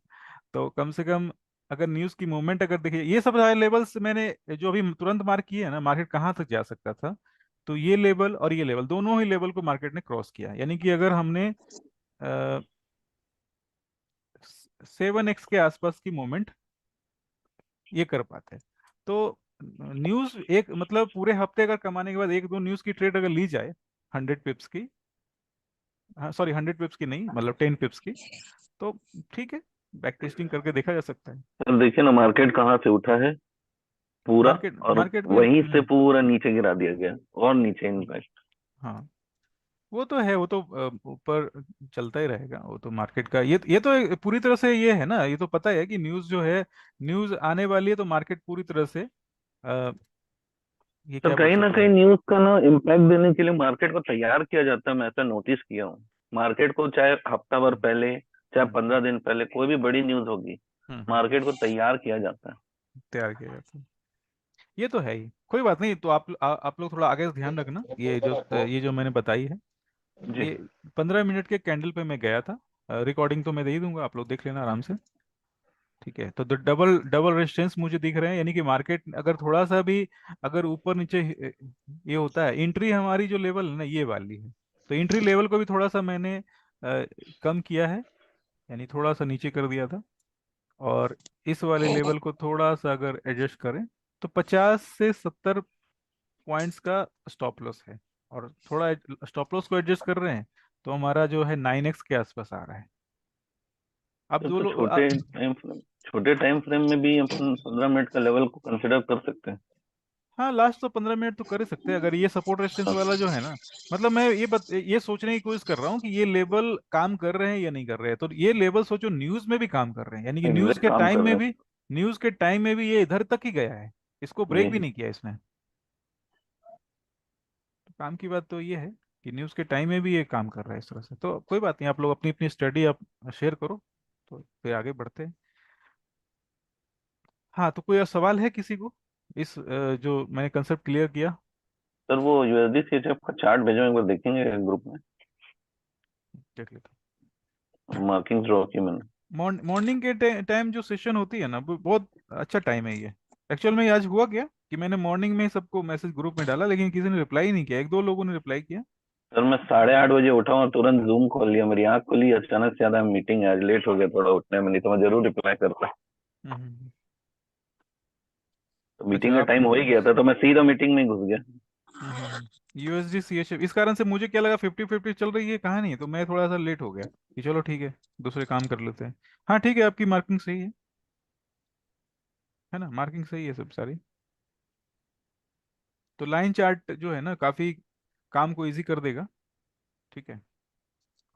तो कम से कम अगर न्यूज़ की मूवमेंट अगर देखिए, ये सब सारे लेवल्स मैंने जो अभी तुरंत मार्क किए हैं ना, मार्केट कहाँ तक जा सकता था, तो ये लेवल और ये लेवल, दोनों ही लेवल को मार्केट ने क्रॉस किया, यानी कि अगर हमने 7x के आसपास की मूवमेंट ये कर पाते हैं, तो न्यूज़ एक मतलब पूरे हफ्ते अगर कमाने के बाद एक दो न्यूज़ की ट्रेड अगर ली जाए 100 पिप्स की, हाँ सॉरी, 100 पिप्स की नहीं, मतलब 10 पिप्स की, तो ठीक है, बैक टेस्टिंग करके देखा जा सकता है। अब देखिए ना मार्केट कहाँ से उठा है पूरा, मार्केट और मार्केट में वहीं से पूरा नीचे गिरा दिया गया, और नीचे इनफैक्ट। हाँ, वो तो है, वो तो ऊपर चलता ही रहेगा, वो तो मार्केट का, ये तो पूरी तरह से ये है ना, ये तो पता है कि न्यूज़ जो है, न्यूज़ आने वाली है तो मार्केट पूरी तरह से ये तो क्या बोल कहीं ना सकते कहीं हैं। न्यूज का ना इम्पैक्ट देने के लिए मार्केट को तैयार किया जाता है, मैं ऐसा नोटिस किया हूँ। मार्केट को चाहे हफ्ता भर हम्म, पहले, चाहे हम्म, 15 दिन पहले, कोई भी बड़ी न्यूज होगी, हम्म, मार्केट को तैयार किया जाता है। तैयार किया जाता है। ये तो है ही, कोई बात नहीं, तो आप लोग थोड़ा आगे से ध्यान रखना, ये जो मैंने बताई है, जी। ये 15 मिनट के कैंडल पे मैं गया था, रिकॉर्डिंग तो मैं दे ही दूंगा, आप लोग देख लेना आराम से, ठीक है। तो डबल डबल रेजिस्टेंस मुझे दिख रहे हैं, यानी कि मार्केट अगर थोड़ा सा भी अगर ऊपर नीचे ये होता है, एंट्री हमारी जो लेवल है ना ये वाली है, तो एंट्री लेवल को भी थोड़ा सा मैंने कम किया है, यानी थोड़ा सा नीचे कर दिया था। और इस वाले लेवल को थोड़ा सा अगर एडजस्ट करें तो 50 से 70 पॉइंट्स का स्टॉप लॉस है, और थोड़ा स्टॉप लॉस को एडजस्ट कर रहे हैं तो हमारा जो है 9x के आसपास आ रहा है। अब तब दो तो लोग छोटे टाइम फ्रेम। छोटे टाइम फ्रेम में भी अपन 15 मिनट का लेवल को कंसिडर कर सकते हैं। हाँ, लास्ट तो 15 मिनट तो कर ही सकते हैं अगर ये सपोर्ट रेजिस्टेंस वाला जो है ना। मतलब मैं ये सोचने की कोशिश कर रहा हूँ कि ये लेवल काम कर रहे हैं या नहीं कर रहे हैं। तो ये लेवल सोचो न्यूज में भी काम कर रहे हैं, यानी कि एग्जैक्ट काम कर रहे हैं। न्यूज के टाइम में भी ये इधर तक ही गया है, इसको ब्रेक भी यही। नहीं किया इसने। तो काम की बात तो ये है कि न्यूज के टाइम में भी ये काम कर रहा है इस तरह से। तो कोई बात नहीं, आप लोग अपनी अपनी स्टडी आप शेयर करो, तो फिर आगे बढ़ते हैं। हाँ, तो कोई और सवाल है किसी को इस जो मैंने कंसेप्ट क्लियर किया? सर वो यूएसडी सीएचएफ का चार्ट भेजो, एक बार देखेंगे ग्रुप में। देख लेते मार्किंग ड्रॉ की मैंने। मॉर्निंग के टाइम जो सेशन होती है ना, वो बहुत अच्छा टाइम है ये। एक्चुअल में आज हुआ क्या कि मैंने मॉर्निंग में सबको मैसेज ग्रुप में डाला, लेकिन किसी ने रिप्लाई नहीं किया। एक दो लोगों ने रिप्लाई किया। सर मैं 8:30 बजे उठा हूँ, तुरंत जूम खोल लिया, मेरी आंख खुली, अचानक से ज्यादा मीटिंग है आज, लेट हो गया थोड़ा उठने में, नहीं तो मैं जरूर रिप्लाई करता। हम्म। तो अच्छा मीटिंग का आप टाइम हो ही गया था, तो मैं सीधा मीटिंग में ही घुस गया। यूएसडी सीएचएफ इस कारण से मुझे क्या लगा 50-50 चल रही है कहानी, तो मैं थोड़ा सा लेट हो गया कि चलो ठीक है, दूसरे काम कर लेते हैं। हाँ ठीक है, आपकी मार्किंग सही है ना, मार्किंग सही है सब सारी। तो लाइन चार्ट जो है ना काफी काम को इजी कर देगा। ठीक है।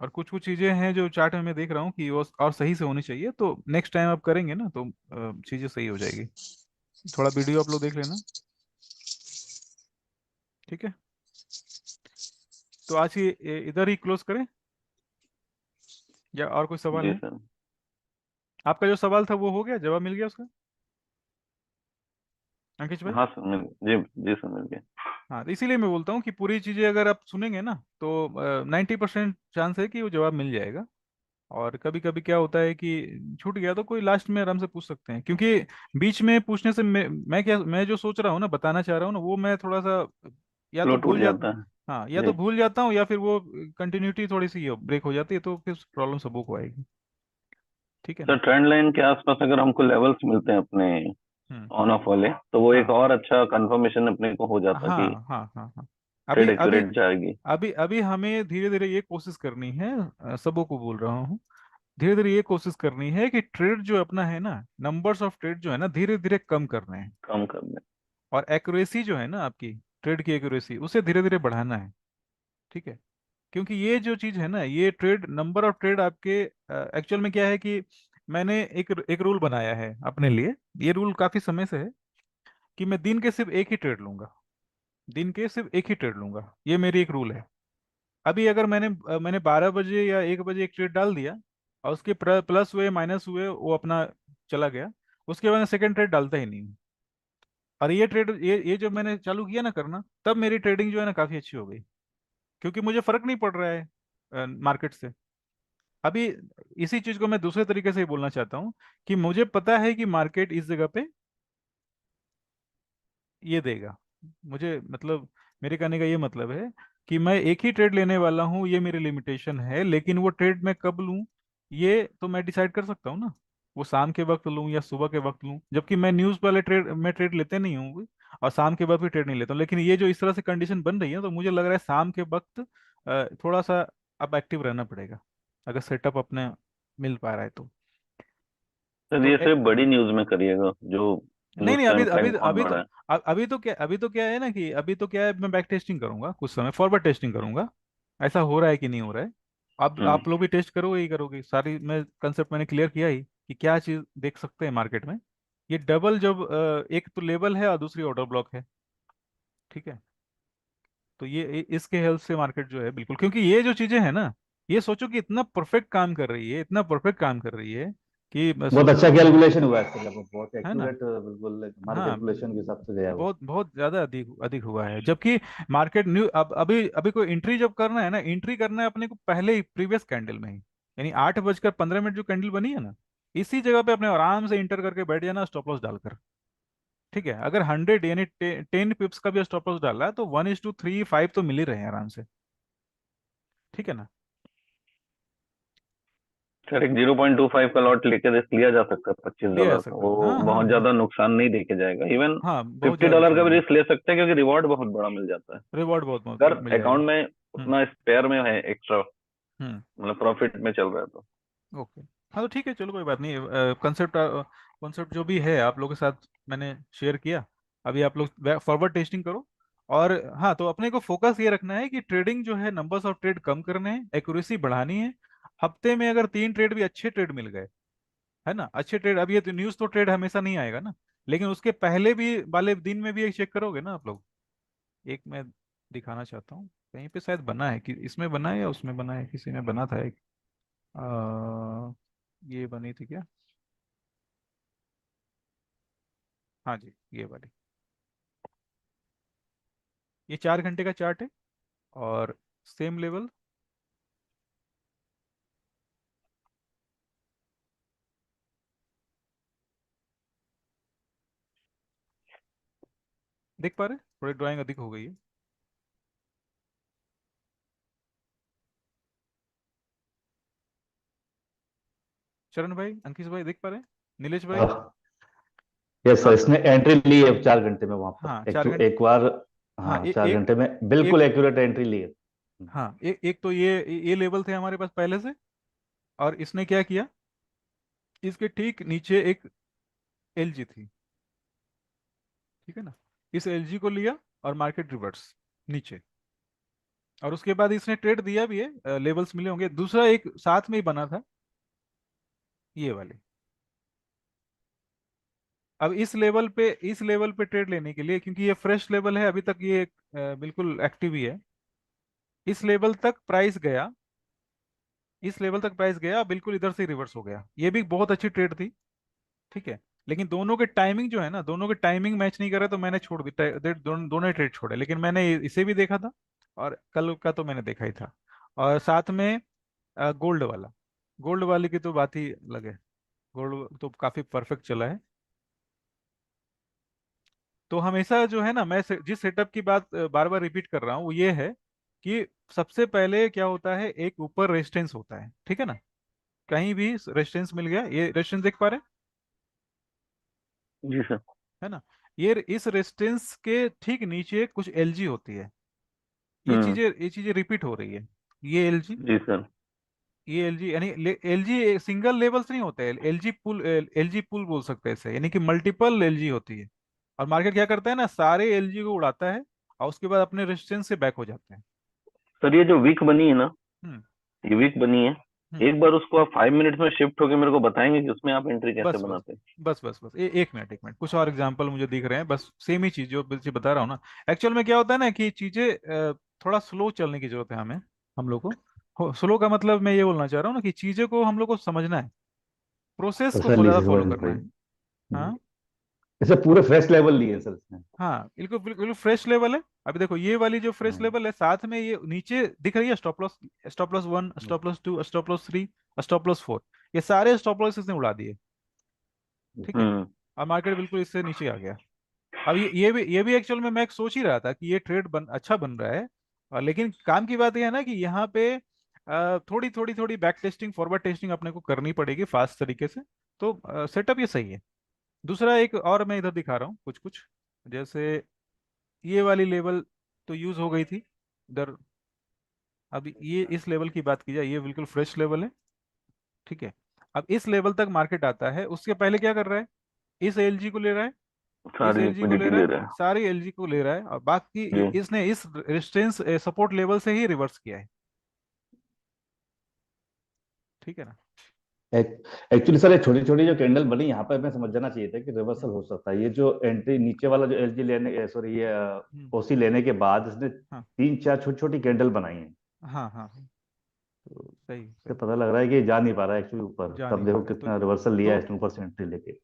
और कुछ कुछ चीजें हैं जो चार्ट में मैं देख रहा हूँ कि वो और सही से होनी चाहिए, तो नेक्स्ट टाइम आप करेंगे ना तो चीजें सही हो जाएगी। थोड़ा वीडियो आप लोग देख लेना। ठीक है। तो आज की इधर ही क्लोज करें या और कोई सवाल जी है? सर। आपका जो सवाल था वो हो गया, जवाब मिल गया उसका, अंकित भाई? हाँ सर मिल जी। जी सर मिल गया। हाँ, तो इसीलिए मैं बोलता हूँ कि पूरी चीजें अगर आप सुनेंगे ना तो 90% चांस है कि वो जवाब मिल जाएगा। और कभी कभी क्या होता है कि छूट गया तो कोई लास्ट में आराम से पूछ सकते हैं, क्योंकि बीच में पूछने से मैं जो सोच रहा हूँ ना, बताना चाह रहा हूँ ना, वो मैं थोड़ा सा या तो फ्लो टूट भूल जाता। जाता है। हाँ, या तो जी। भूल जाता हूँ या फिर वो कंटिन्यूटी थोड़ी सी ब्रेक हो जाती है, तो फिर प्रॉब्लम सबको को आएगी। ठीक है सर ना? ट्रेंड लाइन के आसपास अगर हमको लेवल्स मिलते हैं अपने हम्म। ऑन ऑफ वाले, तो वो एक हाँ और अच्छा कंफर्मेशन अपने को हो जाता कि हाँ हाँ हाँ हाँ। ट्रेड अभी अभी एक्यूरेट जाएगी। अभी अभी हमें धीरे धीरे ये कोशिश करनी है, सबों को बोल रहा हूँ, धीरे धीरे ये कोशिश करनी है कि ट्रेड जो अपना है ना, नंबर्स ऑफ ट्रेड जो है ना, धीरे धीरे कम करने हैं। कम कर दें। और एक्यूरेसी जो है ना आपकी, ट्रेड की एक्यूरेसी उसे धीरे धीरे बढ़ाना है। ठीक है। क्योंकि ये जो चीज है ना, ये ट्रेड, नंबर ऑफ ट्रेड आपके एक्चुअल में क्या है कि मैंने एक एक रूल बनाया है अपने लिए। ये रूल काफी समय से है कि मैं दिन के सिर्फ एक ही ट्रेड लूंगा, दिन के सिर्फ एक ही ट्रेड लूंगा, ये मेरी एक रूल है। अभी अगर मैंने 12 बजे या 1 बजे एक ट्रेड डाल दिया और उसके प्लस हुए माइनस हुए वो अपना चला गया, उसके बाद मैं सेकंड ट्रेड डालता ही नहीं हूँ। और ये जब मैंने चालू किया ना करना, तब मेरी ट्रेडिंग जो है ना काफी अच्छी हो गई, क्योंकि मुझे फर्क नहीं पड़ रहा है मार्केट से। अभी इसी चीज को मैं दूसरे तरीके से ही बोलना चाहता हूँ कि मुझे पता है कि मार्केट इस जगह पे ये देगा मुझे, मतलब मेरे कहने का ये मतलब है कि मैं एक ही ट्रेड लेने वाला हूँ, ये मेरी लिमिटेशन है, लेकिन वो ट्रेड मैं कब लूँ ये तो मैं डिसाइड कर सकता हूँ ना। वो शाम के वक्त लूँ या सुबह के वक्त लूँ, जबकि मैं न्यूज़ वाले ट्रेड में ट्रेड लेते नहीं हूँ, और शाम के वक्त भी ट्रेड नहीं लेता हूँ। लेकिन ये जो इस तरह से कंडीशन बन रही है, तो मुझे लग रहा है शाम के वक्त थोड़ा सा अब एक्टिव रहना पड़ेगा, अगर सेटअप अपने मिल पा रहा है तो। सर तो ये सिर्फ बड़ी न्यूज में करिएगा, जो नहीं न्यूज नहीं, का अभी इम्पैक्ट अभी बहुत अभी तो बड़ा है। अभी तो क्या है, मैं बैक टेस्टिंग करूंगा कुछ समय, फॉरवर्ड टेस्टिंग करूंगा, ऐसा हो रहा है कि नहीं हो रहा है। अब हम्म। आप लोग भी टेस्ट करोगे ही करोगे सारी, मैं कंसेप्ट मैंने क्लियर किया ही कि क्या चीज़ देख सकते हैं मार्केट में। ये डबल जब एक तो लेवल है और दूसरी ऑर्डर ब्लॉक है। ठीक है। तो इसके हेल्प से मार्केट जो है बिल्कुल, क्योंकि ये जो चीजें हैं ना, ये सोचो कि इतना परफेक्ट काम कर रही है, इतना परफेक्ट काम कर रही है कि बहुत अच्छा कैलकुलेशन हुआ है इसका, लगभग बहुत है ना। एक्यूरेट, बिल्कुल हमारे हाँ, कैलकुलेशन के हिसाब से गया है वो। बहुत बहुत ज्यादा अधिक अधिक हुआ है, जबकि मार्केट न्यू अब अभी अभी कोई एंट्री जब करना है ना, एंट्री करना है अपने को पहले ही प्रीवियस कैंडल में ही, यानी 8:15 जो कैंडल बनी है ना, इसी जगह पे अपने आराम से इंटर करके बैठ जाना स्टॉप लॉस डालकर। ठीक है। अगर 100 यानी 10 पिप्स का भी स्टॉप लॉस डाला है तो 1:3 5 तो मिल ही रहे हैं आराम से। ठीक है ना। सर एक 0.25 का लॉट लेके रिस्क लिया जा सकता है पच्चीस लिया जा डॉलर का, सकता है, वो हाँ हाँ बहुत हाँ। ज्यादा नुकसान नहीं देके जाएगा। इवन हाँ, बहुत फिफ्टी ज्यादा डॉलर का नुकसान भी नहीं। रिस्क ले सकते हैं, क्योंकि रिवॉर्ड बहुत बड़ा मिल जाता है। रिवॉर्ड बहुत बहुत अगर मिल जाएगा। अकाउंट में हम्म उतना स्पेयर में है एक्स्ट्रा, हम्म। मतलब प्रॉफिट में चल रहा है तो। ओके। हाँ तो ठीक है, चलो कोई बात नहीं। कंसेप्ट कॉन्सेप्ट जो भी है आप लोगों के साथ मैंने शेयर किया। अभी आप लोग फॉरवर्ड टेस्टिंग करो। और हाँ, तो अपने को फोकस ये रखना है कि ट्रेडिंग जो है, नंबर्स ऑफ ट्रेड कम करने हैं, एक्यूरेसी बढ़ानी है। हफ्ते में अगर 3 ट्रेड भी अच्छे ट्रेड मिल गए, है ना, अच्छे ट्रेड, अब ये तो न्यूज़ तो ट्रेड हमेशा नहीं आएगा ना, लेकिन उसके पहले भी वाले दिन में भी एक चेक करोगे ना आप लोग। एक मैं दिखाना चाहता हूँ, कहीं पे शायद बना है, कि इसमें बना है या उसमें बना है, किसी में बना था एक। ये बनी थी क्या? हाँ जी, ये वाली। ये 4 घंटे का चार्ट है। और सेम लेवल। देख पा रहे, थोड़ी ड्राइंग अधिक हो गई है। चरण भाई, अंकित भाई, देख पा रहे हैं? नीलेश भाई। यस सर, हाँ सर। इसने एंट्री ली है 4 घंटे में वहां हाँ, पर, चार एक घंटे एक बार। हाँ, हाँ, 4 घंटे में एक बिल्कुल एक्यूरेट एंट्री ली है। हाँ, एक तो ये लेवल थे हमारे पास पहले से। और इसने क्या किया, इसके ठीक नीचे एक एलजी थी, ठीक है ना। इस एलजी को लिया और मार्केट रिवर्स नीचे। और उसके बाद इसने ट्रेड दिया भी है, लेवल्स मिले होंगे, दूसरा एक साथ में ही बना था, ये वाले। अब इस लेवल पे ट्रेड लेने के लिए, क्योंकि ये फ्रेश लेवल है, अभी तक ये बिल्कुल एक्टिव ही है। इस लेवल तक प्राइस गया, इस लेवल तक प्राइस गया, बिल्कुल इधर से रिवर्स हो गया, ये भी बहुत अच्छी ट्रेड थी, ठीक है। लेकिन दोनों के टाइमिंग जो है ना, दोनों के टाइमिंग मैच नहीं कर रहा, तो मैंने छोड़ दी, दोनों ही ट्रेड छोड़े। लेकिन मैंने इसे भी देखा था, और कल का तो मैंने देखा ही था। और साथ में गोल्ड वाला, गोल्ड वाले की तो बात ही अलग है। गोल्ड तो काफी परफेक्ट चला है। तो हमेशा जो है ना, जिस सेटअप की बात बार बार रिपीट कर रहा हूँ वो ये है कि सबसे पहले क्या होता है, एक ऊपर रेजिस्टेंस होता है, ठीक है ना। कहीं भी रेजिस्टेंस मिल गया, ये रेजिस्टेंस देख पा रहे हैं, जी सर। है ना। ये इस रेजिस्टेंस के ठीक नीचे कुछ एलजी होती है। हम्म। ये चीजें रिपीट हो रही है। ये एलजी, जी सर। ये एलजी, यानी एलजी सिंगल लेवल्स नहीं होते हैं, एलजी पुल बोल सकते हैं इसे, यानी कि मल्टीपल एलजी होती है। और मार्केट क्या करता है ना, सारे एलजी को उड़ाता है, और उसके बाद अपने रेजिस्टेंस से बैक हो जाते हैं। सर ये जो वीक बनी है ना, हम्म। ये वीक बनी है, हम्म। एक बार उसको आप 5 मिनट्स में शिफ्ट होके मेरे को बताएंगे कि उसमें आप एंट्री कैसे बस बस बनाते हैं? बस एक मिनट, एक मिनट, कुछ और एग्जांपल मुझे दिख रहे हैं, बस सेम ही चीज जो चीज बता रहा हूँ ना। एक्चुअल में क्या होता है ना कि चीजें थोड़ा स्लो चलने की जरूरत है हमें, हम लोग को। स्लो का मतलब मैं ये बोलना चाह रहा हूँ ना कि चीजें को हम लोग को समझना है, प्रोसेस तो को सर ज्यादा लीजिए फॉलो सर करना भाई, है। हाँ। इसे पूरे फ्रेश लेवल लिए सर इसने। हाँ, बिल्कुल बिल्कुल फ्रेश लेवल है। अभी देखो ये वाली जो फ्रेश हाँ, लेवल है, साथ में ये नीचे दिख रही है stop loss, stop loss 1, stop loss 2, stop loss 3, stop loss 4। ये सारे स्टॉप लॉस इसने उड़ा दिए, ठीक है। हम्म। और मार्केट बिल्कुल इससे नीचे आ गया। अब ये भी एक्चुअल में मैं सोच ही रहा था कि ये ट्रेड अच्छा बन रहा है। लेकिन काम की बात यह है ना कि यहाँ पे थोड़ी थोड़ी थोड़ी बैक टेस्टिंग, फॉरवर्ड टेस्टिंग अपने को करनी पड़ेगी फास्ट तरीके से। तो सेटअप ये सही है। दूसरा एक और मैं इधर दिखा रहा हूँ कुछ कुछ, जैसे ये वाली लेवल तो यूज हो गई थी इधर। अब ये इस लेवल की बात की जाए, ये बिल्कुल फ्रेश लेवल है, ठीक है। अब इस लेवल तक मार्केट आता है, उसके पहले क्या कर रहा है, इस एलजी को ले रहा है, इस सारी एलजी को ले लिक्विडिटी रहा ले है, रहा है। सारी एलजी को ले रहा है, और बाकी जी। इसने इस रेजिस्टेंस सपोर्ट लेवल से ही रिवर्स किया है, ठीक है ना। एक्चुअली सर ये छोटी छोटी जो कैंडल बनी यहाँ पर, मैं समझ जाना चाहिए था कि रिवर्सल हम्म। हो सकता है। ये जो एंट्री नीचे वाला जो एलजी लेने, सॉरी ये हम्म। ओसी लेने के बाद इसने हाँ 3 4 छोटी छोटी कैंडल बनाई हैं। हाँ हाँ हाँ, तो सही इससे सही, पता लग रहा है कि ये जा नहीं पा रहा है एक्चुअली ऊपर, जा नहीं तब पा देखो रहा है कितना रिवर्सल लिया तो है इसने ऊपर से एंट्री लेके।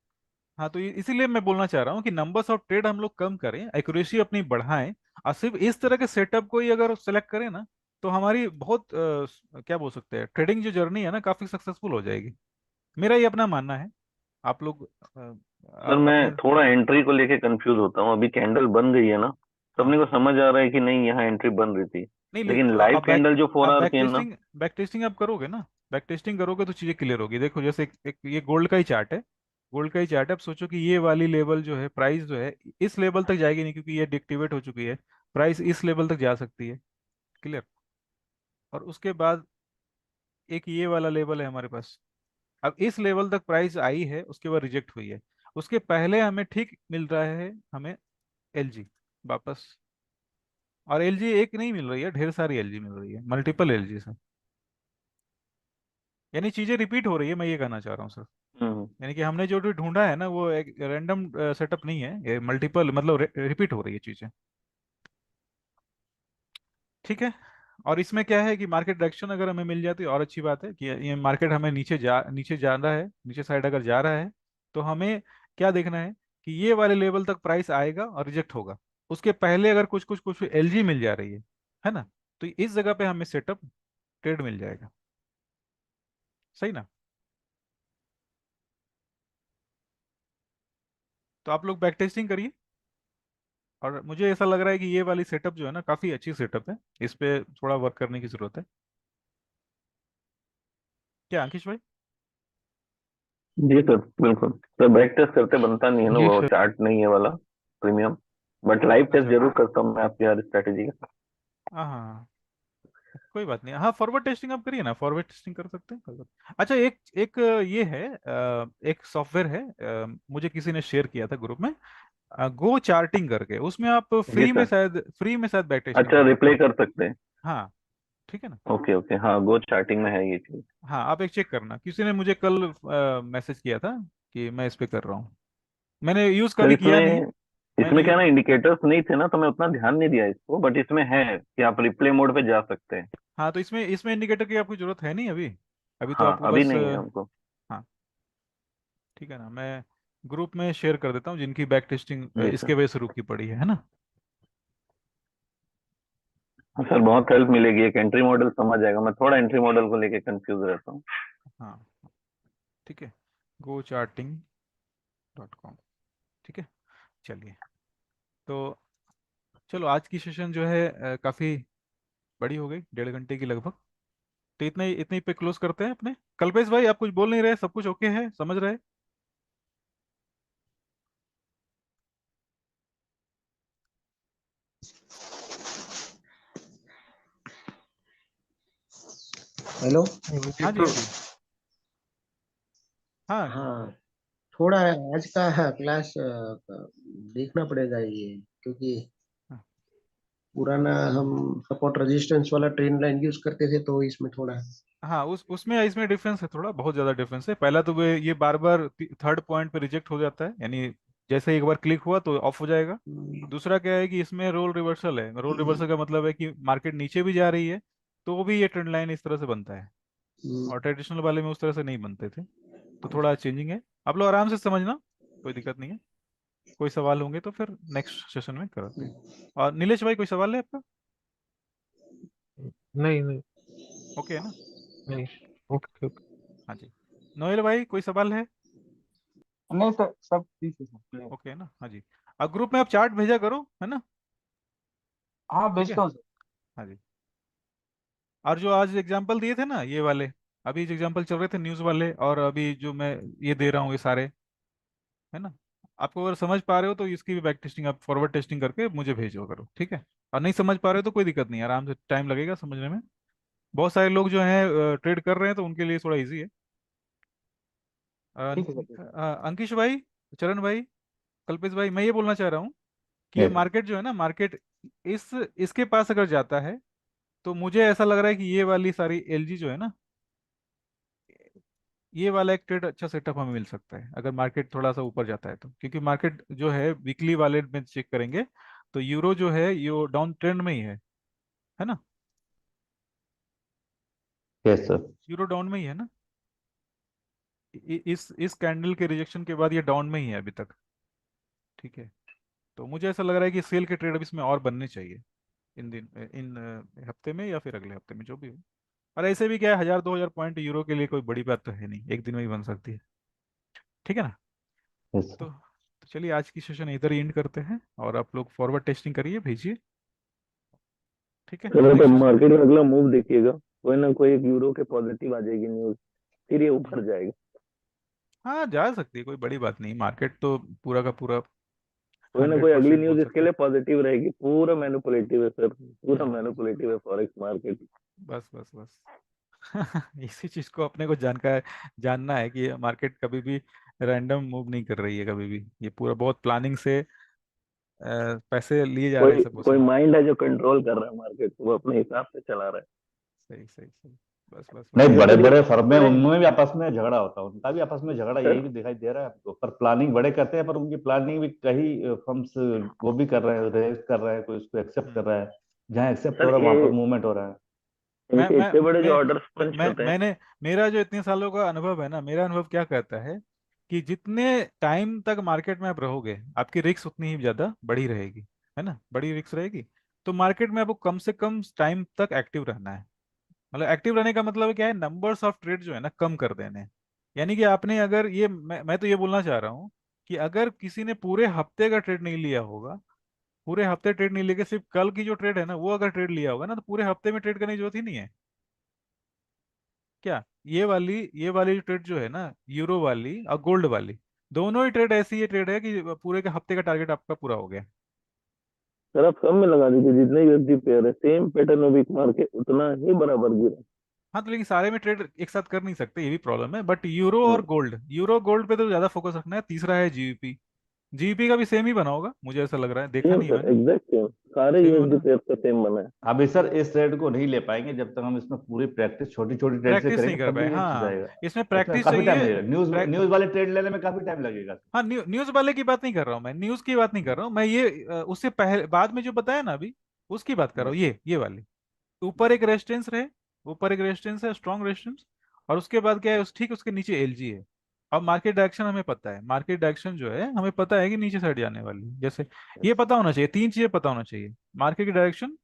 हाँ, तो इसीलिए मैं बोलना चाह रहा हूँ कि नंबर्स ऑफ ट्रेड हम लोग कम करें, एक्यूरेसी अपनी बढ़ाएं। और सिर्फ इस तरह के सेटअप को ही अगर सेलेक्ट करें ना, तो हमारी बहुत क्या बोल सकते हैं, ट्रेडिंग जो जर्नी है ना, काफी सक्सेसफुल हो जाएगी। मेरा ये अपना मानना है। आप लोग सर मैं अपने। थोड़ा एंट्री को लेके कंफ्यूज होता हूँ। अभी कैंडल बन गई है ना, तो हाँ, अपने को समझ आ रहा है कि नहीं यहाँ एंट्री बन रही थी, नहीं लेकिन तो लाइव आप कैंडल जो फोर आप आवर की है ना। बैक टेस्टिंग आप करोगे ना, बैक टेस्टिंग करोगे तो चीजें क्लियर होगी। देखो जैसे एक ये गोल्ड का ही चार्ट है, गोल्ड का ही चार्ट है। अब सोचो कि ये वाली लेवल जो है, प्राइस जो है, इस लेवल तक जाएगी नहीं, क्योंकि ये डिक्टिवेट हो चुकी है। प्राइस इस लेवल तक जा सकती है, क्लियर। और उसके बाद एक ये वाला लेवल है हमारे पास, अब इस लेवल तक प्राइस आई है, उसके बाद रिजेक्ट हुई है, उसके पहले हमें ठीक मिल रहा है हमें एलजी वापस। और एलजी एक नहीं मिल रही है, ढेर सारी एलजी मिल रही है, मल्टीपल एलजी से। यानी चीजें रिपीट हो रही है, मैं ये कहना चाह रहा हूँ सर। हम्म। यानी कि हमने जो भी ढूंढा है ना, वो एक रैंडम सेटअप नहीं है, ये मल्टीपल मतलब रिपीट हो रही है चीजें। ठीक है। और इसमें क्या है कि मार्केट डायरेक्शन अगर हमें मिल जाती है और अच्छी बात है कि ये मार्केट हमें नीचे जा रहा है, नीचे साइड अगर जा रहा है, तो हमें क्या देखना है कि ये वाले लेवल तक प्राइस आएगा और रिजेक्ट होगा। उसके पहले अगर कुछ कुछ कुछ एलजी मिल जा रही है ना, तो इस जगह पे हमें सेटअप ट्रेड मिल जाएगा। सही ना? तो आप लोग बैक टेस्टिंग करिए। और मुझे ऐसा लग रहा है कि ये वाली सेटअप जो है ना, काफ़ी अच्छी सेटअप है, इस पे थोड़ा वर्क करने की ज़रूरत है। क्या अंकिश भाई? जी सर, बिल्कुल सर। बैक टेस्ट करते बनता नहीं है ना, जी वो सर। चार्ट नहीं है वाला प्रीमियम। बट लाइव टेस्ट अच्छा। जरूर करता हूँ मैं आपकी हर स्ट्रेटेजी का। हाँ हाँ हाँ, कोई बात नहीं। हाँ, फॉरवर्ड टेस्टिंग आप करिए ना, फॉरवर्ड टेस्टिंग कर सकते हैं, कोई बात। अच्छा, एक एक ये है, एक सॉफ्टवेयर है, मुझे किसी ने शेयर किया था ग्रुप में, गो चार्टिंग करके, उसमें आप जी फ्री में सर। शायद बैक टेस्टिंग अच्छा, कर सकते रिप्ले हैं। कर सकते हैं। हाँ, ठीक है ना? ओके ओके, हाँ, गो चार्टिंग में है ये चीज। हाँ, आप एक चेक करना, किसी ने मुझे कल मैसेज किया था कि मैं इस पे कर रहा हूँ। मैंने यूज़ सर कभी किया नहीं है। इसमें मैंने इसमें क्या ना, इंडिकेटर्स नहीं थे ना, तो मैं उतना ध्यान नहीं दिया इसको। बट इसमें है कि आप रिप्ले मोड पे जा सकते हैं। हाँ, तो इसमें इसमें इंडिकेटर की आपको जरूरत है नहीं अभी। अभी तो हाँ, आपको अभी बस नहीं है हमको। हाँ, ठीक है ना, मैं ग्रुप में शेयर कर देता हूँ जिनकी बैक टेस्टिंग जी सर। इसके वजह से रुकी पड़ी है ना? हाँ सर, बहुत हेल्प मिलेगी। एक एंट्री मॉडल समझ आएगा। मैं थोड़ा एंट्री मॉडल को लेके कंफ्यूज रहता हूँ। हाँ, ठीक है, gocharting.com। ठीक है, चलिए। तो चलो, आज की सेशन जो है काफ़ी बड़ी हो गई, 1.5 घंटे की लगभग। तो इतने ही पे क्लोज करते हैं अपने। कल्पेश भाई, आप कुछ बोल नहीं रहे, सब कुछ ओके है, समझ रहे? हेलो। जी हाँ जी, तो हाँ जी। हाँ हाँ, थोड़ा आज का क्लास देखना पड़ेगा ये, क्योंकि हाँ पुराना हम सपोर्ट रेजिस्टेंस वाला ट्रेंड लाइन यूज करते थे, तो इसमें थोड़ा हाँ, उस उसमें इसमें डिफरेंस है, थोड़ा बहुत ज़्यादा डिफरेंस है। पहला तो ये बार बार थर्ड पॉइंट पे रिजेक्ट हो जाता है, यानी जैसे एक बार क्लिक हुआ तो ऑफ हो जाएगा। हम्म, दूसरा क्या है कि इसमें रोल रिवर्सल है। रोल रिवर्सल का मतलब है कि मार्केट नीचे भी जा रही है तो भी ये ट्रेंड लाइन इस तरह से बनता है, हम्म, और ट्रेडिशनल वाले में उस तरह से नहीं बनते थे। तो थोड़ा चेंजिंग है, आप लोग आराम से समझना, कोई दिक्कत नहीं है। कोई सवाल होंगे तो फिर नेक्स्ट सेशन में करते हैं। और नीलेश भाई, कोई सवाल है आपका? नहीं नहीं ओके है ना? नहीं। ठीक ओके ओके। है, हाँ जी। नोएल भाई, कोई सवाल है? नहीं सर, सब ठीक है, सब क्लियर। ओके है ना? हाँ जी। अब ग्रुप में आप चार्ट भेजा करो, है ना? हाँ, ठीक है, भेजता हूँ सर। हाँ जी। और जो आज एग्जाम्पल दिए थे ना ये वाले, अभी जो एग्जाम्पल चल रहे थे न्यूज़ वाले, और अभी जो मैं ये दे रहा हूँ ये सारे, है ना? आपको अगर समझ पा रहे हो तो इसकी भी बैक टेस्टिंग आप फॉरवर्ड टेस्टिंग करके मुझे भेजो करो, ठीक है? और नहीं समझ पा रहे हो तो कोई दिक्कत नहीं है, आराम से, टाइम लगेगा समझने में। बहुत सारे लोग जो हैं ट्रेड कर रहे हैं, तो उनके लिए थोड़ा इजी है। ठीक है सर, ठीक अंकिश भाई, चरण भाई, कल्पेश भाई, मैं ये बोलना चाह रहा हूँ कि ये यस। मार्केट जो है ना, मार्केट इस इसके पास अगर जाता है, तो मुझे ऐसा लग रहा है कि ये वाली सारी एलजी जो है ना, ये वाला एक ट्रेड अच्छा सेटअप हमें मिल सकता है अगर मार्केट थोड़ा सा ऊपर जाता है तो। क्योंकि मार्केट जो है वीकली वाले में चेक करेंगे तो यूरो जो है ये डाउन ट्रेंड में ही है ना? Yes sir. यूरो डाउन में ही है ना? इस कैंडल के रिजेक्शन के बाद ये डाउन में ही है अभी तक। ठीक है, तो मुझे ऐसा लग रहा है कि सेल के ट्रेड अब इसमें और बनने चाहिए, इन हफ्ते में या फिर अगले हफ्ते में, जो भी हो। और ऐसे भी क्या है, 1,000-2,000 पॉइंट यूरो के लिए कोई बड़ी बात तो है नहीं, एक दिन में ही बन सकती है। ठीक है ना? Yes sir. तो चलिए, आज की सेशन इधर ही एंड करते हैं, और आप लोग फॉरवर्ड टेस्टिंग करिए, भेजिए। ठीक है, चलो, तो नेक्स्ट सेशन। मार्केट में अगला मूव देखिएगा। कोई ना कोई एक यूरो के पॉजिटिव आ जाएगी न्यूज, फिर ये ऊपर जाएगा। हाँ, जा सकती है, कोई बड़ी बात नहीं, मार्केट तो पूरा का पूरा कोई ना हंड्रेड कोई अगली परसेंट बोल न्यूज इसके सकते हैं। लिए पॉजिटिव रहेगी। पूरा मैनिपुलेटिव है सर, पूरा हम्म, मैनिपुलेटिव है फॉरेक्स मार्केट। बस बस बस। इसी चीज को अपने को जानना है कि मार्केट कभी भी रैंडम मूव नहीं कर रही है कभी भी। ये पूरा बहुत प्लानिंग से पैसे लिए जा रहे हैं कोई सब कोई उसमें। माइंड है जो कंट्रोल कर रहा है मार्केट को, वो अपने हिसाब से चला रहा है। सही सही सही। बस बस बस नहीं, अभी बड़े बड़े बड़े फर्म है बड़े उनमें भी आपस में झगड़ा होता है, उनका भी आपस में झगड़ा सर, यही भी दिखाई दे रहा है आपको। पर प्लानिंग बड़े करते हैं, पर उनकी प्लानिंग भी कई फर्म्स वो भी कर रहे हैं, रेज कर रहे हैं, कोई उसको एक्सेप्ट कर हम्म। रहा है। जहाँ एक्सेप्ट हो सर रहा है वहां पर ये मूवमेंट हो रहा है। मैं इनके मैं इतने बड़े जो मैं ऑर्डर्स मैं, पंच मैं करते हैं। मैंने मेरा जो इतने सालों का अनुभव है ना, मेरा अनुभव क्या कहता है कि जितने टाइम तक मार्केट में आप रहोगे आपकी रिस्क उतनी ही ज्यादा बड़ी रहेगी, है ना, बड़ी रिस्क रहेगी। तो मार्केट में आपको कम से कम टाइम तक एक्टिव रहना है। मतलब एक्टिव रहने का मतलब क्या है, नंबर्स ऑफ ट्रेड जो है ना कम कर देने हैं। यानी कि आपने अगर ये मैं तो ये बोलना चाह रहा हूँ कि अगर किसी ने पूरे हफ्ते का ट्रेड नहीं लिया होगा, पूरे हफ्ते ट्रेड नहीं लेके सिर्फ कल की जो ट्रेड है ना वो अगर ट्रेड लिया होगा ना, तो पूरे हफ्ते में ट्रेड करने की जरूरत ही नहीं है। क्या ये वाली ट्रेड जो है ना, यूरो वाली और गोल्ड वाली, दोनों ही ट्रेड ऐसी ये ट्रेड है कि पूरे के हफ्ते का टारगेट आपका पूरा हो गया। सर आप सब में लगा दीजिए, जितने यूएसडी पेयर है सेम पैटर्न में वीक मार के उतना ही बराबर गिरा। हाँ तो लेकिन सारे में ट्रेड एक साथ कर नहीं सकते, ये भी प्रॉब्लम है। बट यूरो और हम्म, गोल्ड, यूरो गोल्ड पे तो ज्यादा फोकस रखना है। तीसरा है जीबीपी। जीबीपी का भी सेम ही बना होगा, मुझे ऐसा लग रहा है, देखा सेम नहीं है सर, मैंने। Exact same. सारे सेम ही यूएसडी बना। पेयर का सेम बना है। अभी सर इस ट्रेड को नहीं ले पाएंगे जब तक हम इसमें पूरी प्रैक्टिस छोटी छोटी ट्रेड से प्रैक्टिस नहीं करेंगे, कर पाए, तभी ये चीज हाँ। आएगा। इसमें इसमें प्रैक्टिस काफी टाइम चाहिए। लगेगा, न्यूज प्रैक, न्यूज वाले ट्रेड लेने में काफी टाइम लगेगा। हाँ, न्यूज वाले की बात नहीं कर रहा हूँ मैं, न्यूज की बात नहीं कर रहा हूँ मैं, ये उससे पहले बाद में जो बताया ना अभी, उसकी बात कर रहा हूँ, यस। ये वाली। ऊपर एक रेजिस्टेंस रहे, ऊपर एक रेजिस्टेंस है, स्ट्रॉन्ग रेजिस्टेंस। और उसके बाद क्या है, ठीक उसके नीचे एलजी है। अब मार्केट डायरेक्शन हमें पता है, मार्केट डायरेक्शन जो है हमें पता है कि नीचे साइड जाने वाली है। जैसे ये पता होना चाहिए, तीन चीजें पता होना चाहिए, मार्केट की डायरेक्शन,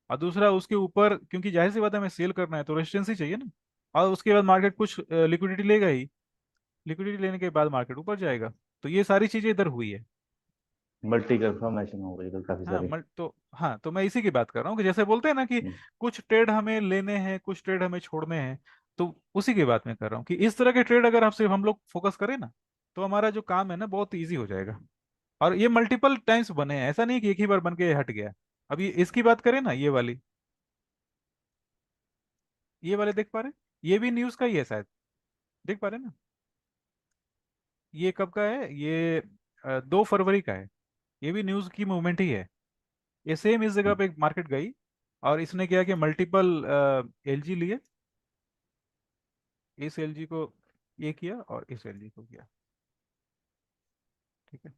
और दूसरा उसके ऊपर, क्योंकि जाहिर सी बात है हमें सेल करना है तो रेजिस्टेंस ही चाहिए ना। और उसके बाद मार्केट कुछ लिक्विडिटी लेगा ही, लिक्विडिटी लेने के बाद मार्केट ऊपर जाएगा। तो ये सारी चीजें इधर हुई है। मल्टी कंफर्मेशन हो गई तो काफी हाँ सारी। हाँ, तो मैं इसी की बात कर रहा हूँ कि जैसे बोलते हैं ना कि हम्म, कुछ ट्रेड हमें लेने हैं, कुछ ट्रेड हमें छोड़ने हैं। तो उसी की बात मैं कर रहा हूँ कि इस तरह के ट्रेड अगर आप सिर्फ हम लोग फोकस करें ना, तो हमारा जो काम है ना बहुत इजी हो जाएगा। और ये मल्टीपल टाइम्स बने हैं, ऐसा नहीं कि एक ही बार बन के हट गया। अभी इसकी बात करें ना, ये वाले देख पा रहे हैं? ये भी न्यूज का ही है शायद, देख पा रहे हैं ना? ये कब का है ये? 2 फरवरी का है। ये भी न्यूज की मूवमेंट ही है। ये सेम इस जगह हम्म। पे मार्केट गई, और इसने क्या कि मल्टीपल एलजी लिए, इस एलजी को ये किया और इस एलजी को किया। ठीक है,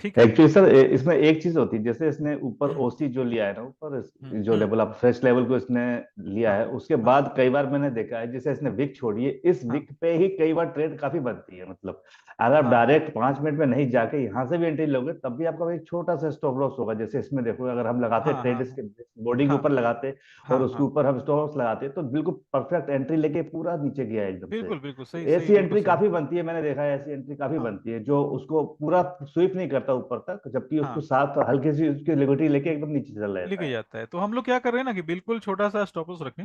ठीक है। एक्चुअली सर इसमें एक चीज होती है, जैसे इसने ऊपर ओसी जो लिया है ना, ऊपर जो हम्म। लेवल आप फ्रेश लेवल को इसने लिया हाँ है, उसके हाँ बाद कई बार मैंने देखा है जैसे इसने विक छोड़ी है, इस हाँ विक पे ही कई बार ट्रेड काफी बनती है। मतलब अगर आप हाँ डायरेक्ट 5 मिनट में नहीं जाके यहाँ से भी एंट्री लोगे तब भी आपका एक छोटा सा स्टॉप लॉस होगा। जैसे इसमें देखो, अगर हम लगाते हाँ ट्रेड हाँ इसके बॉडी के हाँ ऊपर लगाते और हाँ उसके हाँ। ऊपर हम स्टॉप लॉस लगाते तो बिल्कुल परफेक्ट एंट्री लेके पूरा नीचे गया एकदम से। बिल्कुल बिल्कुल सही सही, ऐसी बिल्कुल एंट्री सही। काफी बनती है, मैंने देखा है ऐसी एंट्री काफी हाँ बनती है जो उसको पूरा स्वीप नहीं करता ऊपर तक, जबकि उसको हाँ, साथ हल्की सी उसकी लिबर्टी लेके एकदम नीचे चला जाता लेके है। जाता है। तो हम लोग क्या कर रहे हैं ना कि बिल्कुल छोटा सा स्टॉप लॉस रखें,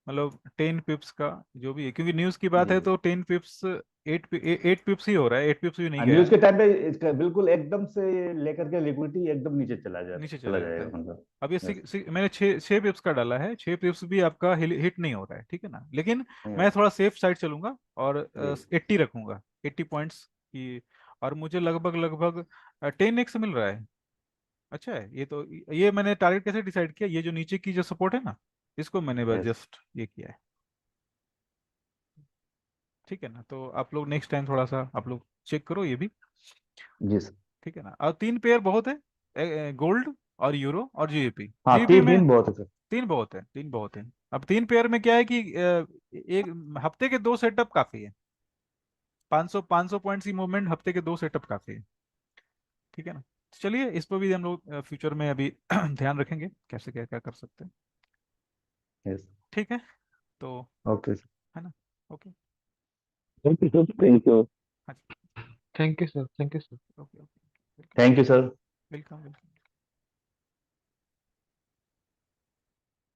मतलब 10 पिप्स का जो भी है, क्योंकि न्यूज की बात जी है जी। तो 10 पिप्स, 8 पिप्स ही हो रहा है, 8 पिप्स भी नहीं गया न्यूज है। के टाइम पे इसका बिल्कुल एकदम से लेकर के लिक्विडिटी एकदम नीचे नीचे चला चला जाता जाएगा है। मतलब। अब ये यस। मैंने छः पिप्स का डाला है, 6 पिप्स भी आपका हिट नहीं हो रहा है, ठीक है ना, लेकिन मैं यस। थोड़ा सेफ साइड चलूंगा और जी। 80 रखूंगा, 80 पॉइंट्स की। और मुझे लगभग लगभग 10x मिल रहा है। अच्छा है ये तो। ये मैंने टारगेट कैसे डिसाइड किया, ये जो नीचे की जो सपोर्ट है ना, इसको मैंने बस यस। जस्ट ये किया है। ठीक है ना, तो आप लोग नेक्स्ट टाइम थोड़ा सा आप लोग चेक करो ये भी। जी सर। ठीक है ना, और 3 पेयर बहुत है, गोल्ड और यूरो और जीबीपी। हाँ, जीबीपी तीन में तीन बहुत है सर। 3 बहुत है, 3 बहुत है। अब 3 पेयर में क्या है कि एक हफ्ते के 2 सेटअप काफी है। 500 पॉइंट्स की मूवमेंट हफ्ते के 2 सेटअप काफी है। ठीक है ना, तो चलिए इस पर भी हम लोग फ्यूचर में अभी ध्यान रखेंगे कैसे क्या क्या कर सकते हैं। यस। ठीक है, तो ओके सर। है ना। Okay. Thank you sir, thank you. हाँ जी। Thank you sir, thank you sir. Okay okay. Welcome thank you sir. Welcome welcome.